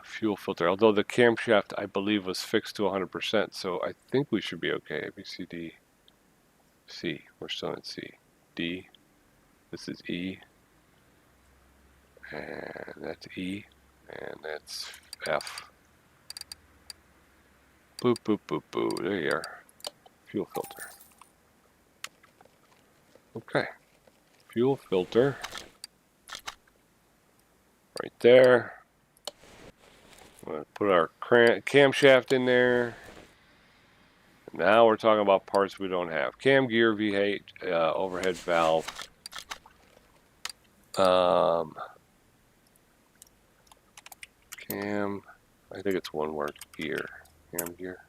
S1: Fuel filter. Although the camshaft, I believe, was fixed to 100%, so I think we should be okay. A, B, C, D, C. We're still in C. D. This is E. And that's E. And that's F. Boop, boop, boop, boop. There you are. Fuel filter. Okay. Fuel filter. Right there. I'm going to put our camshaft in there. Now we're talking about parts we don't have. Cam gear, V8, overhead valve. Cam, I think it's one word, gear. Cam gear.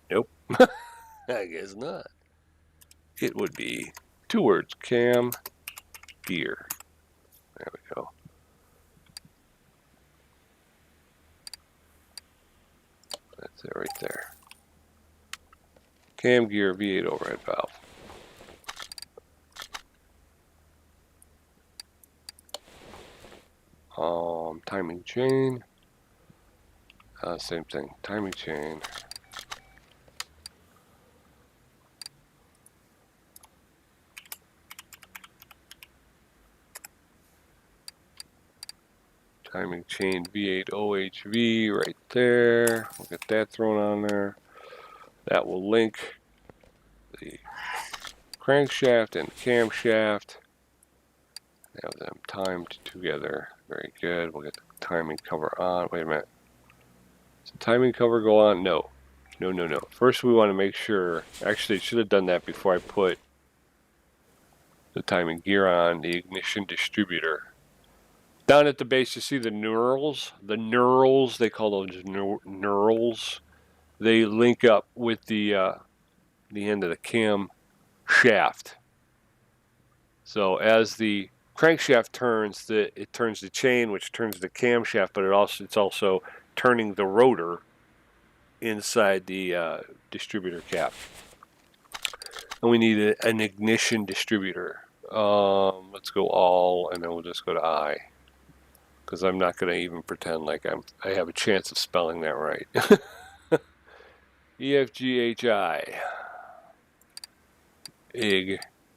S1: Nope. I guess not. It would be 2 words, cam gear. There we go. That's it right there. Cam gear, V8 overhead valve. Timing chain. Same thing. Timing chain. Timing chain V8 OHV right there. We'll get that thrown on there. That will link the crankshaft and camshaft. Have them timed together. Very good. We'll get the timing cover on. Wait a minute. Does the timing cover go on? No. No, no, no. First we want to make sure. Actually, I should have done that before I put the timing gear on the ignition distributor. Down at the base, you see the knurls. The knurls, they call those knurls. They link up with the end of the cam shaft. So as the crankshaft turns, it turns the chain, which turns the camshaft, but it's also turning the rotor inside the distributor cap. And we need an ignition distributor. Let's go all, and then we'll just go to I, because I'm not going to even pretend like I have a chance of spelling that right. EFGHI.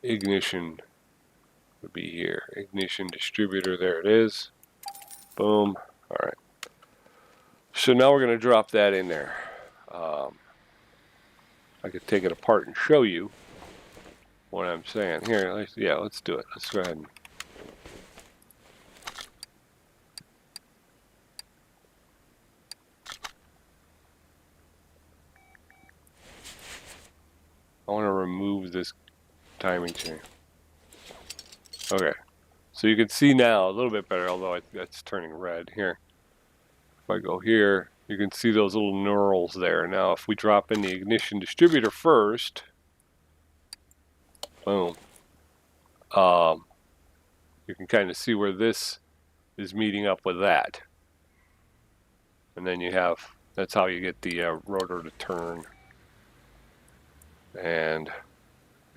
S1: Ignition would be here. Ignition distributor, there it is. Boom. All right. So now we're going to drop that in there. I could take it apart and show you what I'm saying. Here, let's do it. Let's go ahead and I want to remove this timing chain. Okay, so you can see now a little bit better, although that's turning red here. If I go here, you can see those little knurls there. Now, if we drop in the ignition distributor first, boom, you can kind of see where this is meeting up with that. And then you have, that's how you get the rotor to turn. And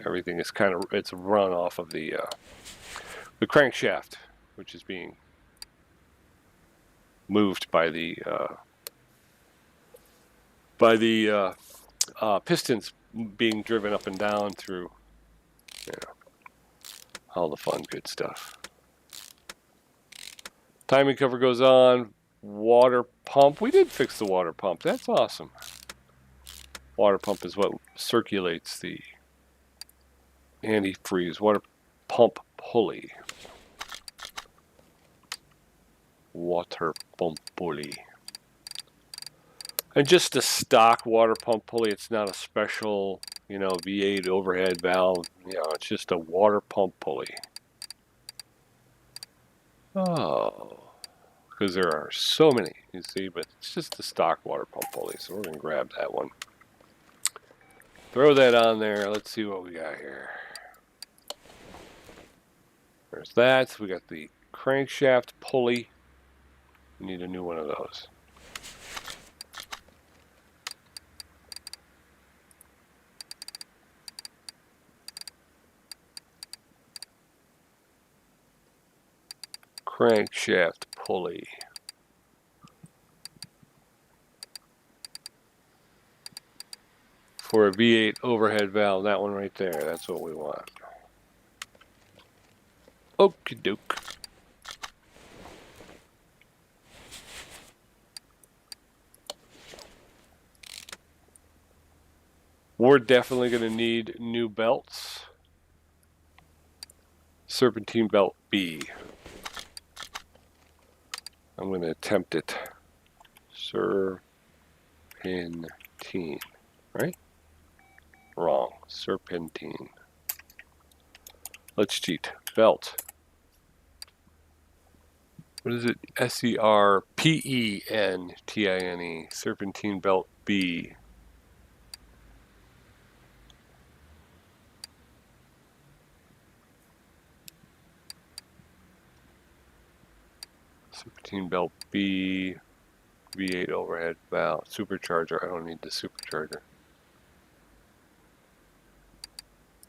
S1: everything is kind of, it's run off of the crankshaft, which is being moved by the pistons being driven up and down through, all the fun, good stuff. Timing cover goes on. Water pump. We did fix the water pump. That's awesome. Water pump is what circulates the antifreeze. Water pump pulley. Water pump pulley. And just a stock water pump pulley. It's not a special you know, V8 overhead valve. You know, it's just a water pump pulley. Oh, because there are so many, you see, but it's just the stock water pump pulley, so we're going to grab that one. Throw that on there. Let's see what we got here. There's that. We got the crankshaft pulley. We need a new one of those. Crankshaft pulley. For a V8 overhead valve, that one right there, that's what we want. Okie doke. We're definitely going to need new belts. Serpentine belt B. I'm going to attempt it. Serpentine, right? Wrong. Serpentine. Let's cheat. Belt. What is it? S-E-R-P-E-N-T-I-N-E. Serpentine belt B. Serpentine belt B. V8 overhead valve. Supercharger. I don't need the supercharger.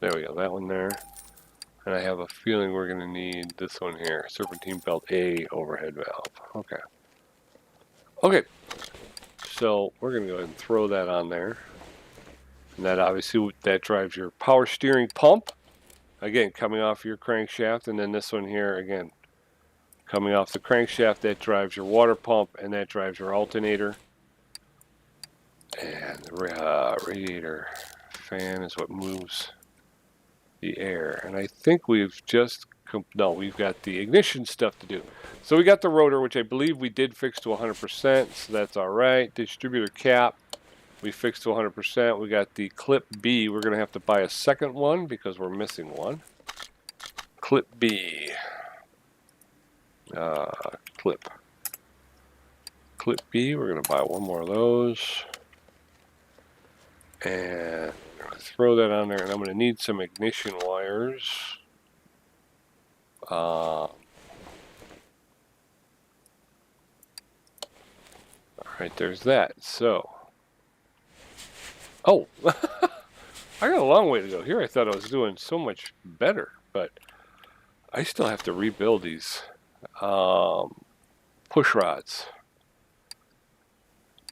S1: There we go. That one there. And I have a feeling we're going to need this one here. Serpentine belt A overhead valve. Okay. Okay. So we're going to go ahead and throw that on there. And that obviously, that drives your power steering pump. Again, coming off your crankshaft. And then this one here, again, coming off the crankshaft, that drives your water pump. And that drives your alternator. And the radiator fan is what moves the air. And I think we've just no, we've got the ignition stuff to do. So we got the rotor, which I believe we did fix to 100%, so that's all right. Distributor cap, we fixed to 100%. We got the clip B. We're going to have to buy a second one because we're missing one. Clip B. Clip B, we're going to buy one more of those. And I'm going to throw that on there, and I'm going to need some ignition wires. All right, there's that. So, oh, I got a long way to go here. I thought I was doing so much better, but I still have to rebuild these push rods.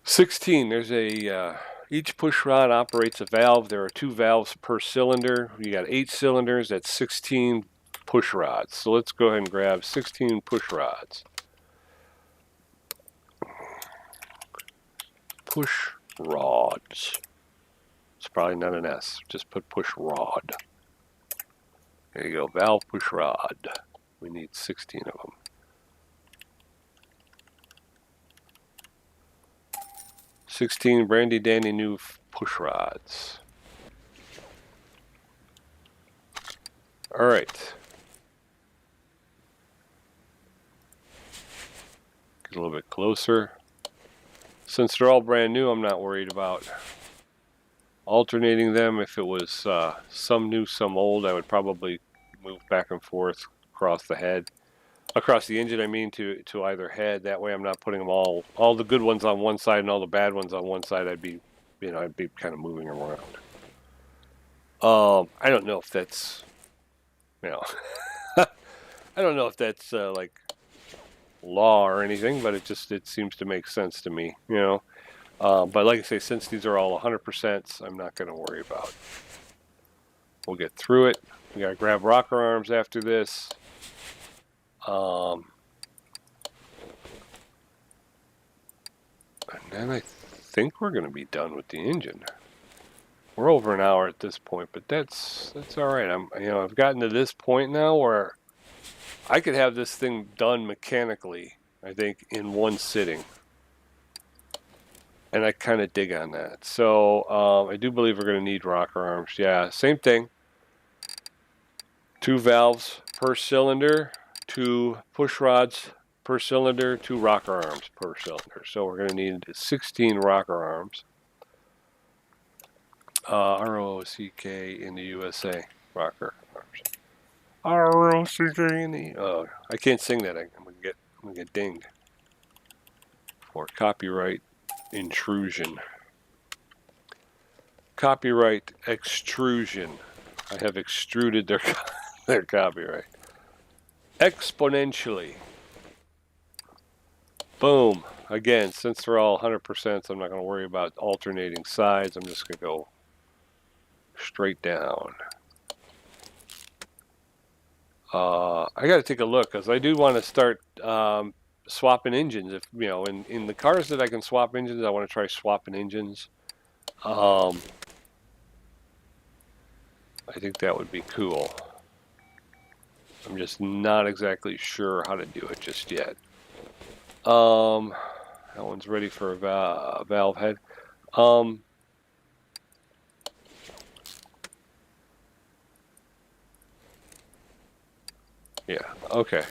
S1: 16, there's a, each push rod operates a valve. There are 2 valves per cylinder. You got 8 cylinders, that's 16 push rods. So let's go ahead and grab 16 push rods. Push rods. It's probably not an S. Just put push rod. There you go. Valve push rod. We need 16 of them. $16 brandy dandy new push rods. All right. Get a little bit closer. Since they're all brand new, I'm not worried about alternating them. If it was some new, some old, I would probably move back and forth across the head. Across the engine, I mean, to either head. That way I'm not putting them all the good ones on one side and all the bad ones on one side. I'd be kind of moving them around. I don't know if that's, I don't know if that's like law or anything, but it seems to make sense to me, But like I say, since these are all 100%, I'm not going to worry about it. We'll get through it. We got to grab rocker arms after this. And then I think we're going to be done with the engine. We're over an hour at this point, but that's all right. I've gotten to this point now where I could have this thing done mechanically, I think, in one sitting. And I kind of dig on that. So I do believe we're going to need rocker arms. Yeah, same thing. 2 valves per cylinder, 2 push rods per cylinder, 2 rocker arms per cylinder. So we're going to need 16 rocker arms. ROCK in the USA. Rocker arms. ROCK in the... Oh, I can't sing that. I'm going to get dinged for copyright intrusion. Copyright extrusion. I have extruded their copyright. Exponentially. Boom. Again, since they're all 100%, so I'm not going to worry about alternating sides. I'm just going to go straight down. I got to take a look because I do want to start swapping engines. If you know, in the cars that I can swap engines, I want to try swapping engines. I think that would be cool. I'm just not exactly sure how to do it just yet. That one's ready for a valve head. Yeah, okay.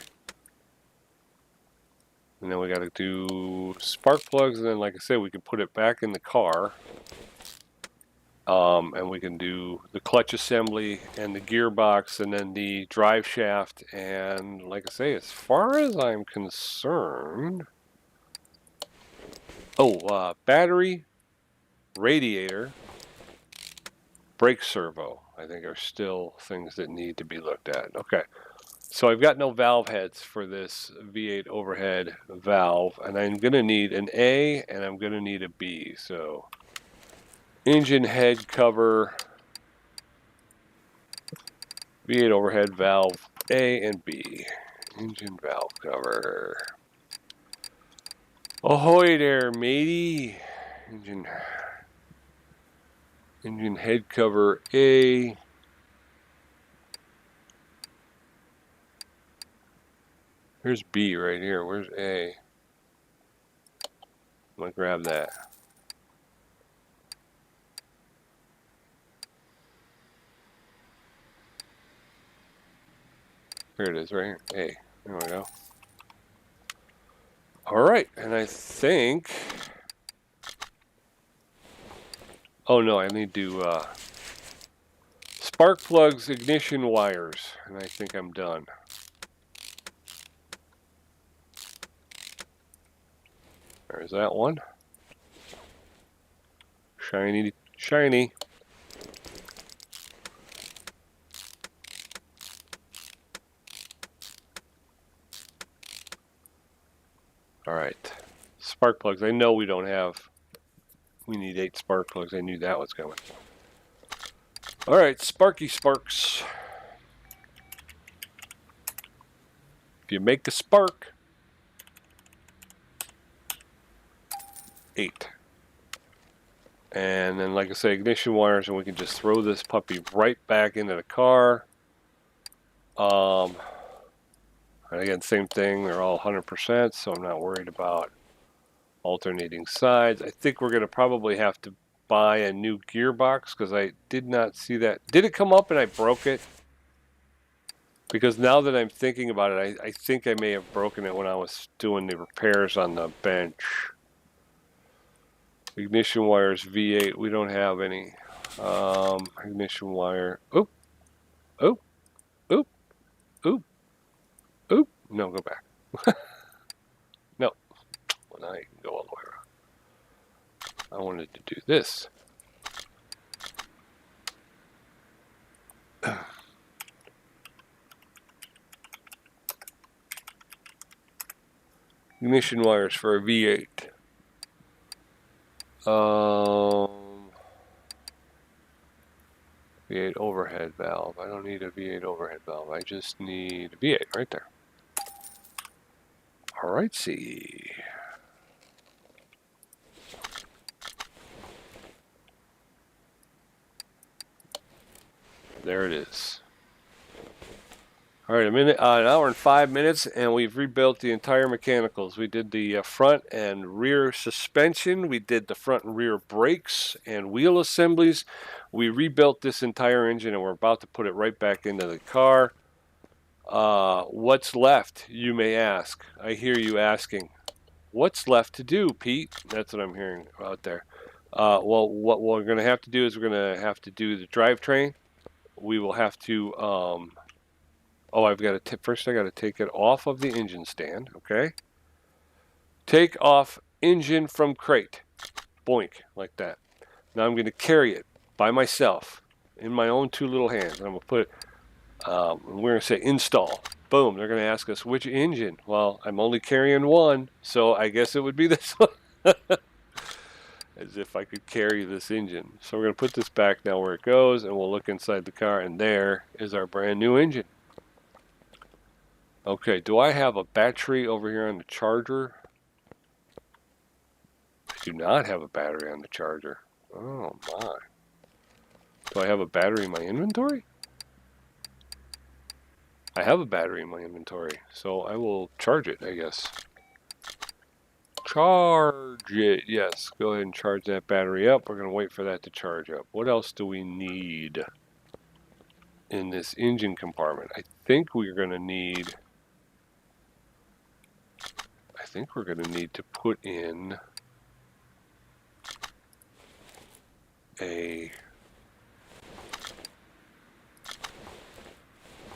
S1: And then we got to do spark plugs, and then, like I said, we can put it back in the car. And we can do the clutch assembly and the gearbox and then the drive shaft. And like I say, as far as I'm concerned... Oh, battery, radiator, brake servo, I think are still things that need to be looked at. Okay, so I've got no valve heads for this V8 overhead valve, and I'm going to need an A and I'm going to need a B. So engine head cover, V8 overhead valve A and B. Engine valve cover. Ahoy there, matey. Engine head cover A. Here's B right here. Where's A? I'm going to grab that. There it is, right here. A. There we go. Alright, and I think... Oh no, I need to spark plugs, ignition wires, and I think I'm done. There's that one. Shiny, shiny. Alright, spark plugs. I know we don't have... We need 8 spark plugs. I knew that was coming. Alright, sparky sparks. If you make a spark, 8. And then, like I say, ignition wires, and we can just throw this puppy right back into the car. And again, same thing. They're all 100%, so I'm not worried about alternating sides. I think we're going to probably have to buy a new gearbox because I did not see that. Did it come up and I broke it? Because now that I'm thinking about it, I think I may have broken it when I was doing the repairs on the bench. Ignition wires V8, we don't have any. Ignition wire. Oop, oop, oop, oop, oop. No, go back. No. Well, now you can go all the way around. I wanted to do this. Ignition wires for a V8. V8 overhead valve. I don't need a V8 overhead valve. I just need a V8 right there. Alright, see. There it is. All right, an hour and 5 minutes, and we've rebuilt the entire mechanicals. We did the front and rear suspension. We did the front and rear brakes and wheel assemblies. We rebuilt this entire engine, and we're about to put it right back into the car. What's left, you may ask? I hear you asking. What's left to do, Pete? That's what I'm hearing out there. Well, what we're going to have to do is we're going to have to do the drivetrain. We will have to... oh, I've got to first I got to take it off of the engine stand, okay? Take off engine from crate. Boink, like that. Now I'm going to carry it by myself in my own two little hands. I'm going to put it, we're going to say install. Boom, they're going to ask us which engine. Well, I'm only carrying one, so I guess it would be this one. As if I could carry this engine. So we're going to put this back now where it goes, and we'll look inside the car, and there is our brand new engine. Okay, do I have a battery over here on the charger? I do not have a battery on the charger. Oh my. Do I have a battery in my inventory? I have a battery in my inventory, so I will charge it, I guess. Charge it. Yes, go ahead and charge that battery up. We're going to wait for that to charge up. What else do we need in this engine compartment? I think we're going to need... to put in a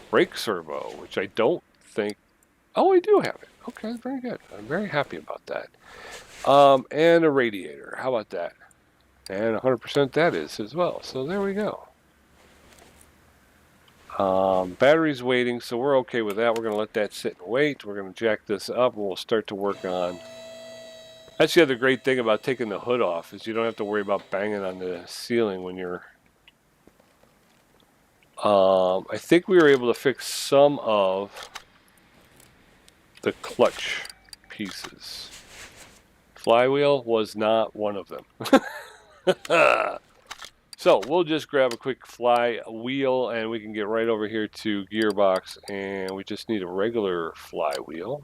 S1: brake servo, which I don't think... Oh, I do have it. Okay, very good. I'm very happy about that. And a radiator. How about that? And 100% that is as well. So there we go. Battery's waiting, so we're okay with that. We're going to let that sit and wait. We're going to jack this up, and we'll start to work on... That's the other great thing about taking the hood off, is you don't have to worry about banging on the ceiling when you're... I think we were able to fix some of the clutch pieces. Flywheel was not one of them. So we'll just grab a quick flywheel, and we can get right over here to Gearbox, and we just need a regular flywheel.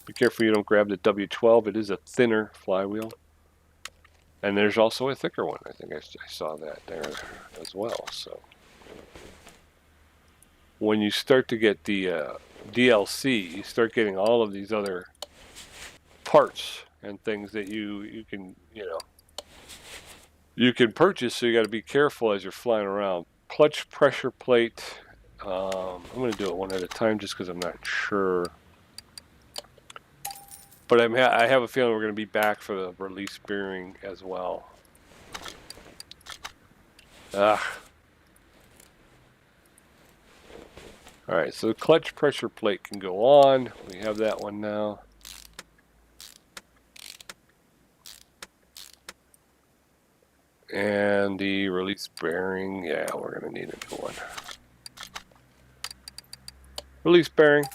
S1: Be careful you don't grab the W12. It is a thinner flywheel. And there's also a thicker one. I think I saw that there as well. So when you start to get the DLC, you start getting all of these other parts and things that you can, you can purchase, so you got to be careful as you're flying around. Clutch pressure plate. I'm going to do it one at a time just because I'm not sure. But I have a feeling we're going to be back for the release bearing as well. Alright, so the clutch pressure plate can go on. We have that one now. And the release bearing, yeah, we're going to need a new one. Release bearing.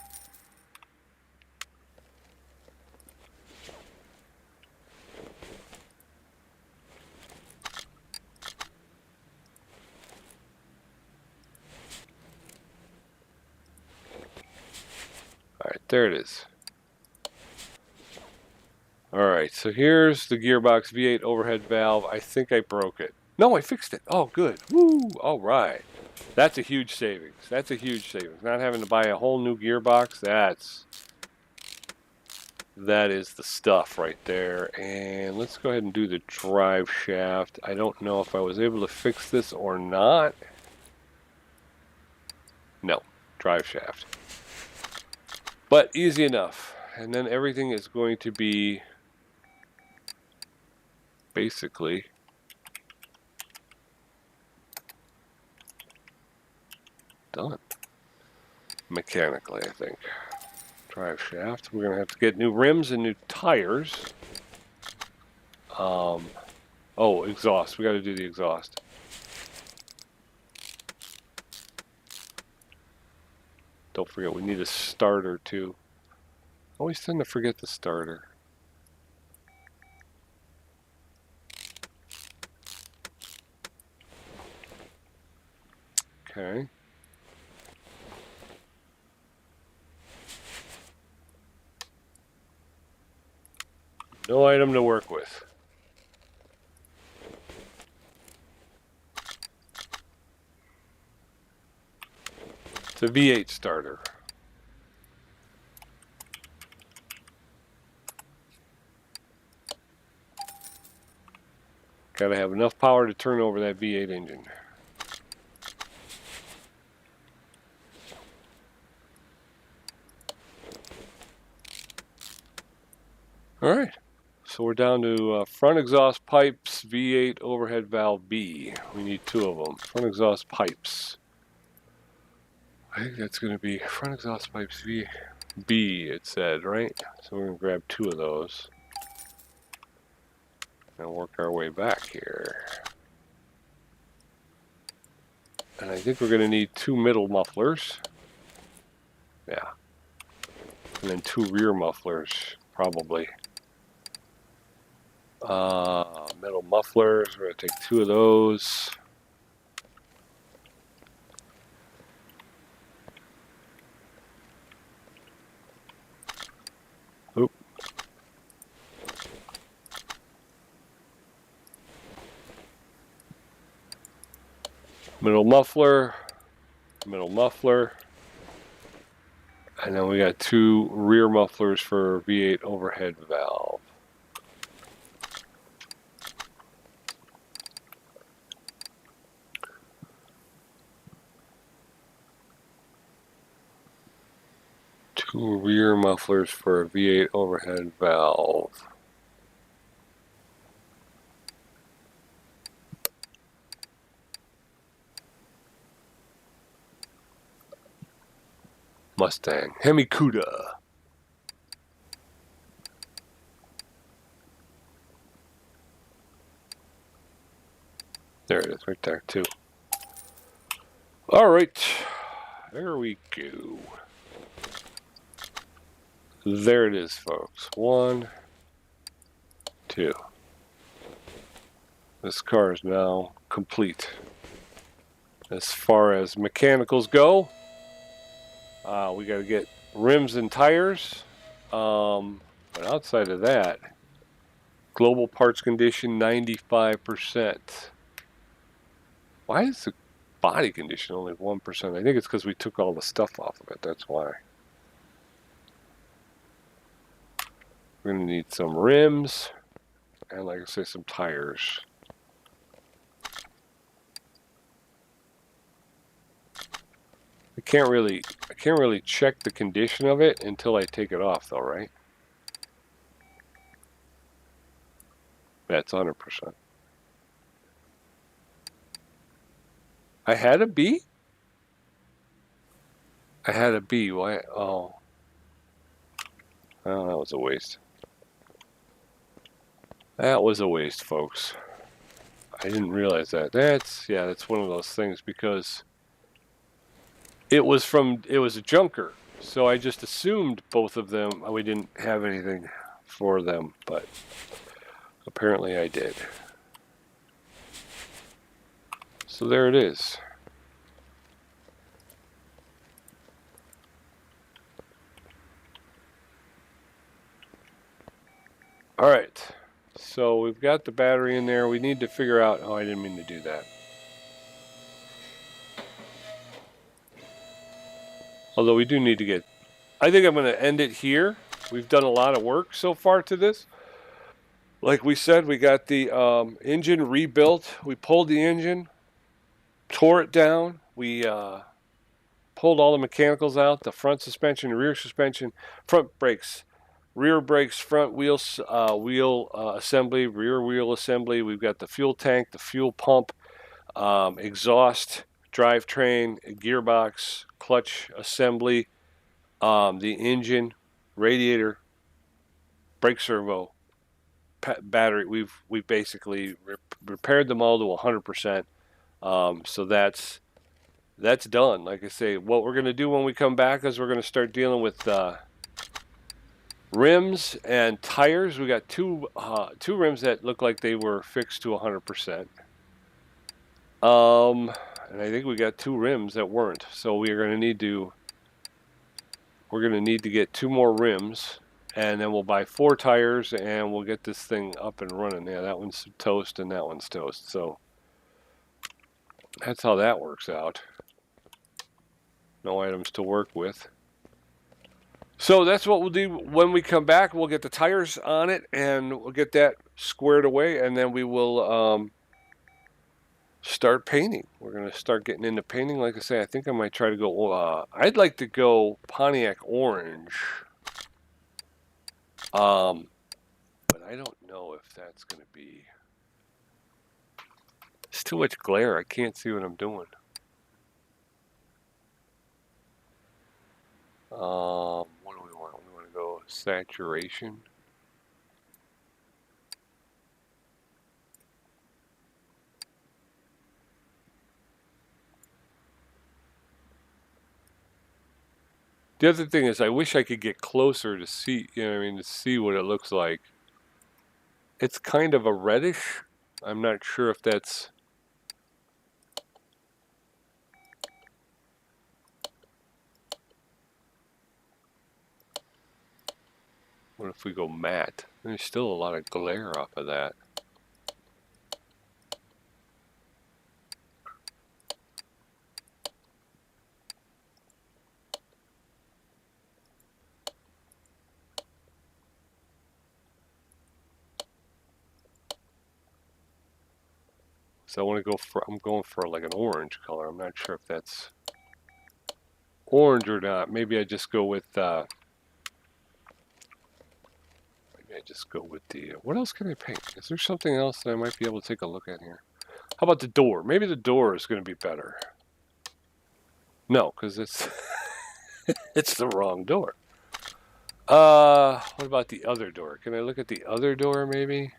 S1: Alright, there it is. Alright, so here's the Gearbox V8 overhead valve. I think I broke it. No, I fixed it. Oh, good. Woo! Alright. That's a huge savings. That's a huge savings. Not having to buy a whole new gearbox, that is the stuff right there. And let's go ahead and do the drive shaft. I don't know if I was able to fix this or not. No, drive shaft. But easy enough. And then everything is going to be basically done. Mechanically, I think. Drive shaft. We're going to have to get new rims and new tires. Oh, exhaust. We got to do the exhaust. Don't forget, we need a starter too. Always tend to forget the starter. Okay. No item to work with. It's a V8 starter. Got to have enough power to turn over that V8 engine. All right. So we're down to front exhaust pipes, V8 overhead valve B. We need 2 of them. Front exhaust pipes. I think that's going to be front exhaust pipes B, it said, right? So we're going to grab 2 of those. And work our way back here. And I think we're going to need 2 middle mufflers. Yeah. And then 2 rear mufflers, probably. Middle mufflers, we're going to take 2 of those. Oop. Middle muffler, and then we got 2 rear mufflers for V8 overhead valve. Two rear mufflers for a V8 overhead valve. Mustang. Hemi-Cuda. There it is, right there, too. All right. There we go. There it is, folks. 1, 2. This car is now complete. As far as mechanicals go, we got to get rims and tires. But outside of that, global parts condition 95%. Why is the body condition only 1%? I think it's because we took all the stuff off of it. That's why. We're going to need some rims and, like I say, some tires. I can't really check the condition of it until I take it off, though, right? That's 100%. I had a B? I had a B. Why? Oh. Oh, that was a waste. That was a waste, folks. I didn't realize that. That's one of those things because it was a junker. So I just assumed both of them, we didn't have anything for them, but apparently I did. So there it is. All right. So we've got the battery in there. We need to figure out, oh, I didn't mean to do that. Although we do need to get, I think I'm going to end it here. We've done a lot of work so far to this. Like we said, we got the engine rebuilt. We pulled the engine, tore it down. We pulled all the mechanicals out, the front suspension, rear suspension, front brakes, rear brakes, front wheels, assembly, rear wheel assembly. We've got the fuel tank, the fuel pump, exhaust, drivetrain, gearbox, clutch assembly, the engine, radiator, brake servo, battery. We've basically repaired them all to 100%. So that's done. Like I say, what we're going to do when we come back is we're going to start dealing with rims and tires. We got two rims that look like they were fixed to 100%. And I think we got 2 rims that weren't. So we're going to need to get 2 more rims And then we'll buy 4 tires, and we'll get this thing up and running. Yeah, that one's toast, and that one's toast. So that's how that works out. No items to work with. So that's what we'll do when we come back. We'll get the tires on it, and we'll get that squared away, and then we will start painting. We're going to start getting into painting. Like I say, I think I might try to go, I'd like to go Pontiac orange. But I don't know if that's going to be... It's too much glare. I can't see what I'm doing. What do we want? We want to go saturation. The other thing is, I wish I could get closer to see, you know what I mean, to see what it looks like. It's kind of a reddish. I'm not sure if that's... What if we go matte? There's still a lot of glare off of that. So I want to go for, I'm going for like an orange color. I'm not sure if that's orange or not. Maybe I just go with, maybe I just go with the, what else can I paint? Is there something else that I might be able to take a look at here? How about the door? Maybe the door is going to be better. No, because it's, it's the wrong door. What about the other door? Can I look at the other door maybe?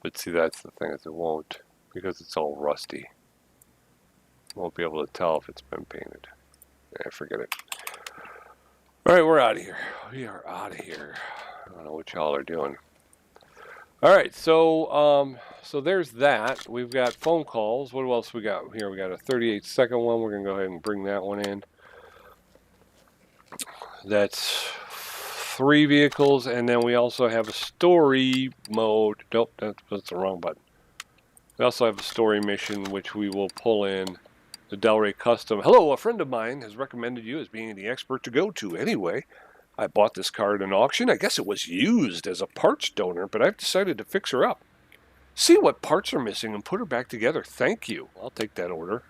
S1: But see, that's the thing, is it won't, because it's all rusty. Won't be able to tell if it's been painted. Yeah, forget it. All right, we're out of here. We are out of here. I don't know what y'all are doing. All right, so so there's that. We've got phone calls. What else we got here? We got a 38-second one. We're gonna go ahead and bring that one in. That's 3 vehicles, and then we also have a story mode. Nope, that's the wrong button. We also have a story mission, which we will pull in the Delray Custom. Hello, a friend of mine has recommended you as being the expert to go to. Anyway, I bought this car at an auction. I guess it was used as a parts donor, but I've decided to fix her up. See what parts are missing and put her back together. Thank you. I'll take that order.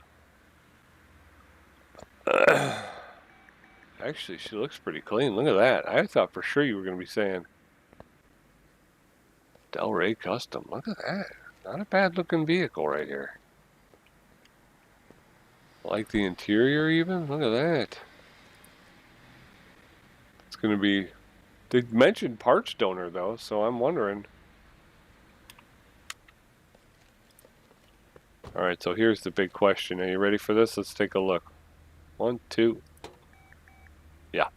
S1: Actually, she looks pretty clean. Look at that. I thought for sure you were going to be saying Delray Custom. Look at that. Not a bad looking vehicle right here. Like the interior even? Look at that. It's going to be... They mentioned parts donor though, so I'm wondering. Alright, so here's the big question. Are you ready for this? Let's take a look. 1, 2. Yeah.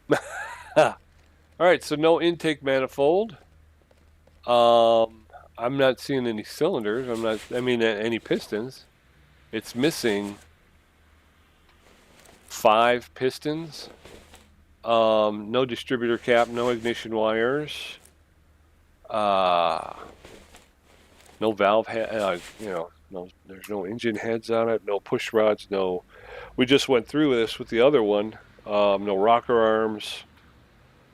S1: Alright, so no intake manifold. I'm not seeing any cylinders. I mean any pistons. It's missing 5 pistons. No distributor cap, no ignition wires. No valve head, no, there's no engine heads on it, no push rods, no. We just went through this with the other one. No rocker arms,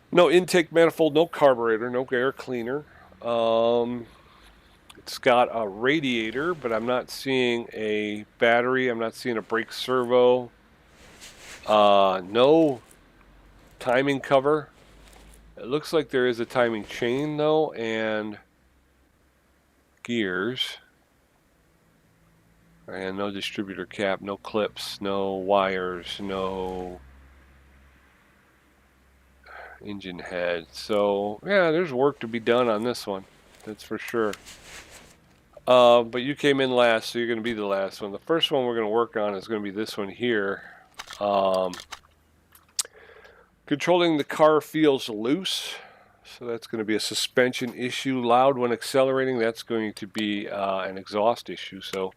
S1: no intake manifold, no carburetor, no air cleaner. It's got a radiator, but I'm not seeing a battery. I'm not seeing a brake servo. No timing cover. It looks like there is a timing chain though, and gears. And no distributor cap, no clips, no wires, no engine head. So yeah, there's work to be done on this one, that's for sure. But you came in last, so you're going to be the last one. The first one we're going to work on is going to be this one here. Controlling the car feels loose. So that's going to be a suspension issue. Loud when accelerating, that's going to be an exhaust issue. So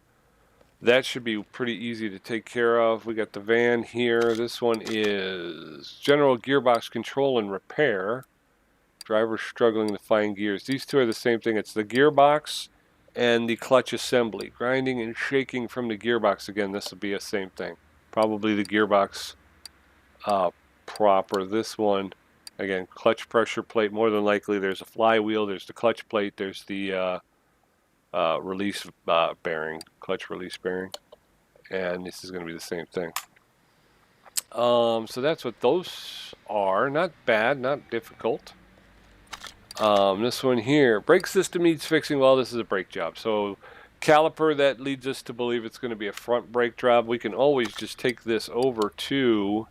S1: that should be pretty easy to take care of. We got the van here. This one is general gearbox control and repair. Driver struggling to find gears. These two are the same thing. It's the gearbox and the clutch assembly. Grinding and shaking from the gearbox. Again, this will be the same thing. Probably the gearbox proper. This one, again, clutch pressure plate. More than likely, there's a flywheel. There's the clutch plate. There's the release bearing, clutch release bearing. And this is going to be the same thing. So that's what those are. Not bad, not difficult. This one here, brake system needs fixing. Well, this is a brake job. So caliper, that leads us to believe it's going to be a front brake job. We can always just take this over to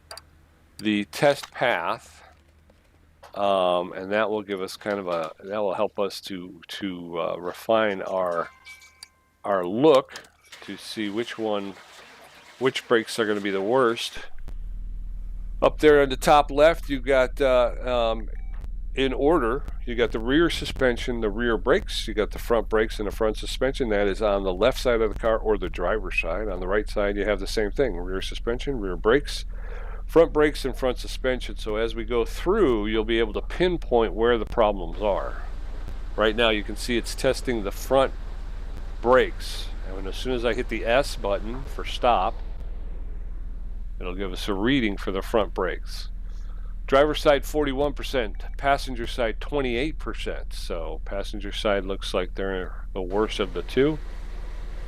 S1: the test path, and that will give us kind of a, that will help us to refine our look to see which brakes are going to be the worst. Up there on the top left, you've got in order, you got the rear suspension, the rear brakes, you got the front brakes and the front suspension. That is on the left side of the car or the driver's side. On the right side, you have the same thing: rear suspension, rear brakes, front brakes, and front suspension. So as we go through, you'll be able to pinpoint where the problems are. Right now, you can see it's testing the front brakes. And as soon as I hit the S button for stop, it'll give us a reading for the front brakes. Driver side 41%, passenger side 28%. So passenger side looks like they're the worst of the two.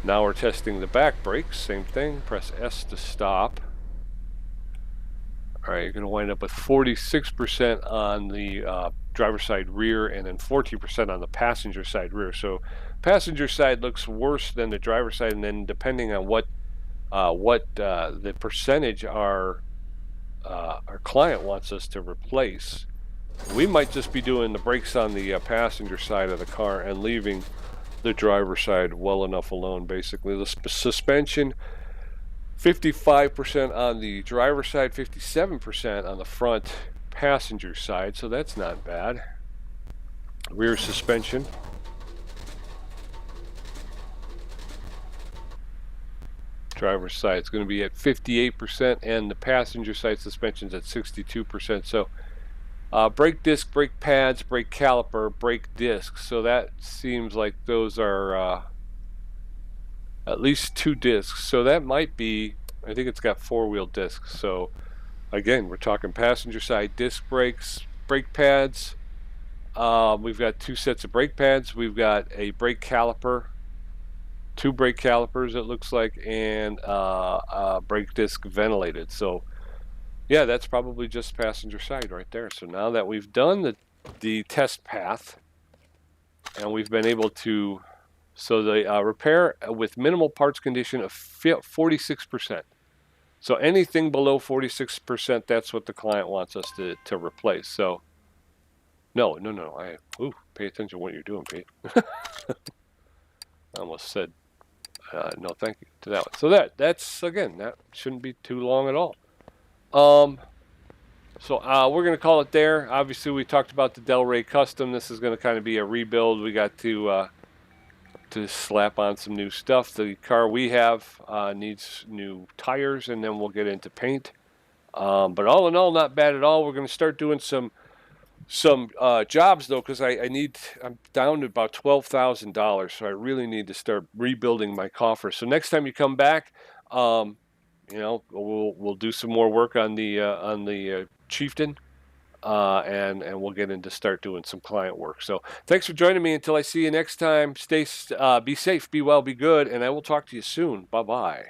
S1: Now we're testing the back brakes, same thing. Press S to stop. All right, you're going to wind up with 46% on the driver side rear and then 14% on the passenger side rear. So passenger side looks worse than the driver side, and then depending on what the percentage our client wants us to replace, we might just be doing the brakes on the passenger side of the car and leaving the driver side well enough alone. Basically, the suspension 55% on the driver side, 57% on the front passenger side, so that's not bad. Rear suspension, driver's side is going to be at 58%, and the passenger side suspension's at 62%. So brake disc, brake pads, brake caliper, brake disc. So that seems like those are at least 2 discs. So that might be, I think it's got 4-wheel discs. So again, we're talking passenger side disc brakes, brake pads. We've got 2 sets of brake pads. We've got a brake caliper, 2 brake calipers it looks like, and brake disc ventilated. So yeah, that's probably just passenger side right there. So now that we've done the test path and we've been able to, so the repair with minimal parts condition of 46%. So anything below 46%, that's what the client wants us to replace. So no, pay attention to what you're doing, Pete. I almost said no thank you to that one. So that's again, that shouldn't be too long at all. So we're going to call it there. Obviously, we talked about the Del Rey Custom. This is going to kind of be a rebuild. We got to slap on some new stuff. The car we have needs new tires, and then we'll get into paint. But all in all, not bad at all. We're going to start doing some jobs though, because I'm down to about $12,000, so I really need to start rebuilding my coffer. So next time you come back, you know, we'll do some more work on the Chieftain, and we'll get into start doing some client work. So thanks for joining me. Until I see you next time, be safe, be well, be good, and I will talk to you soon. Bye bye.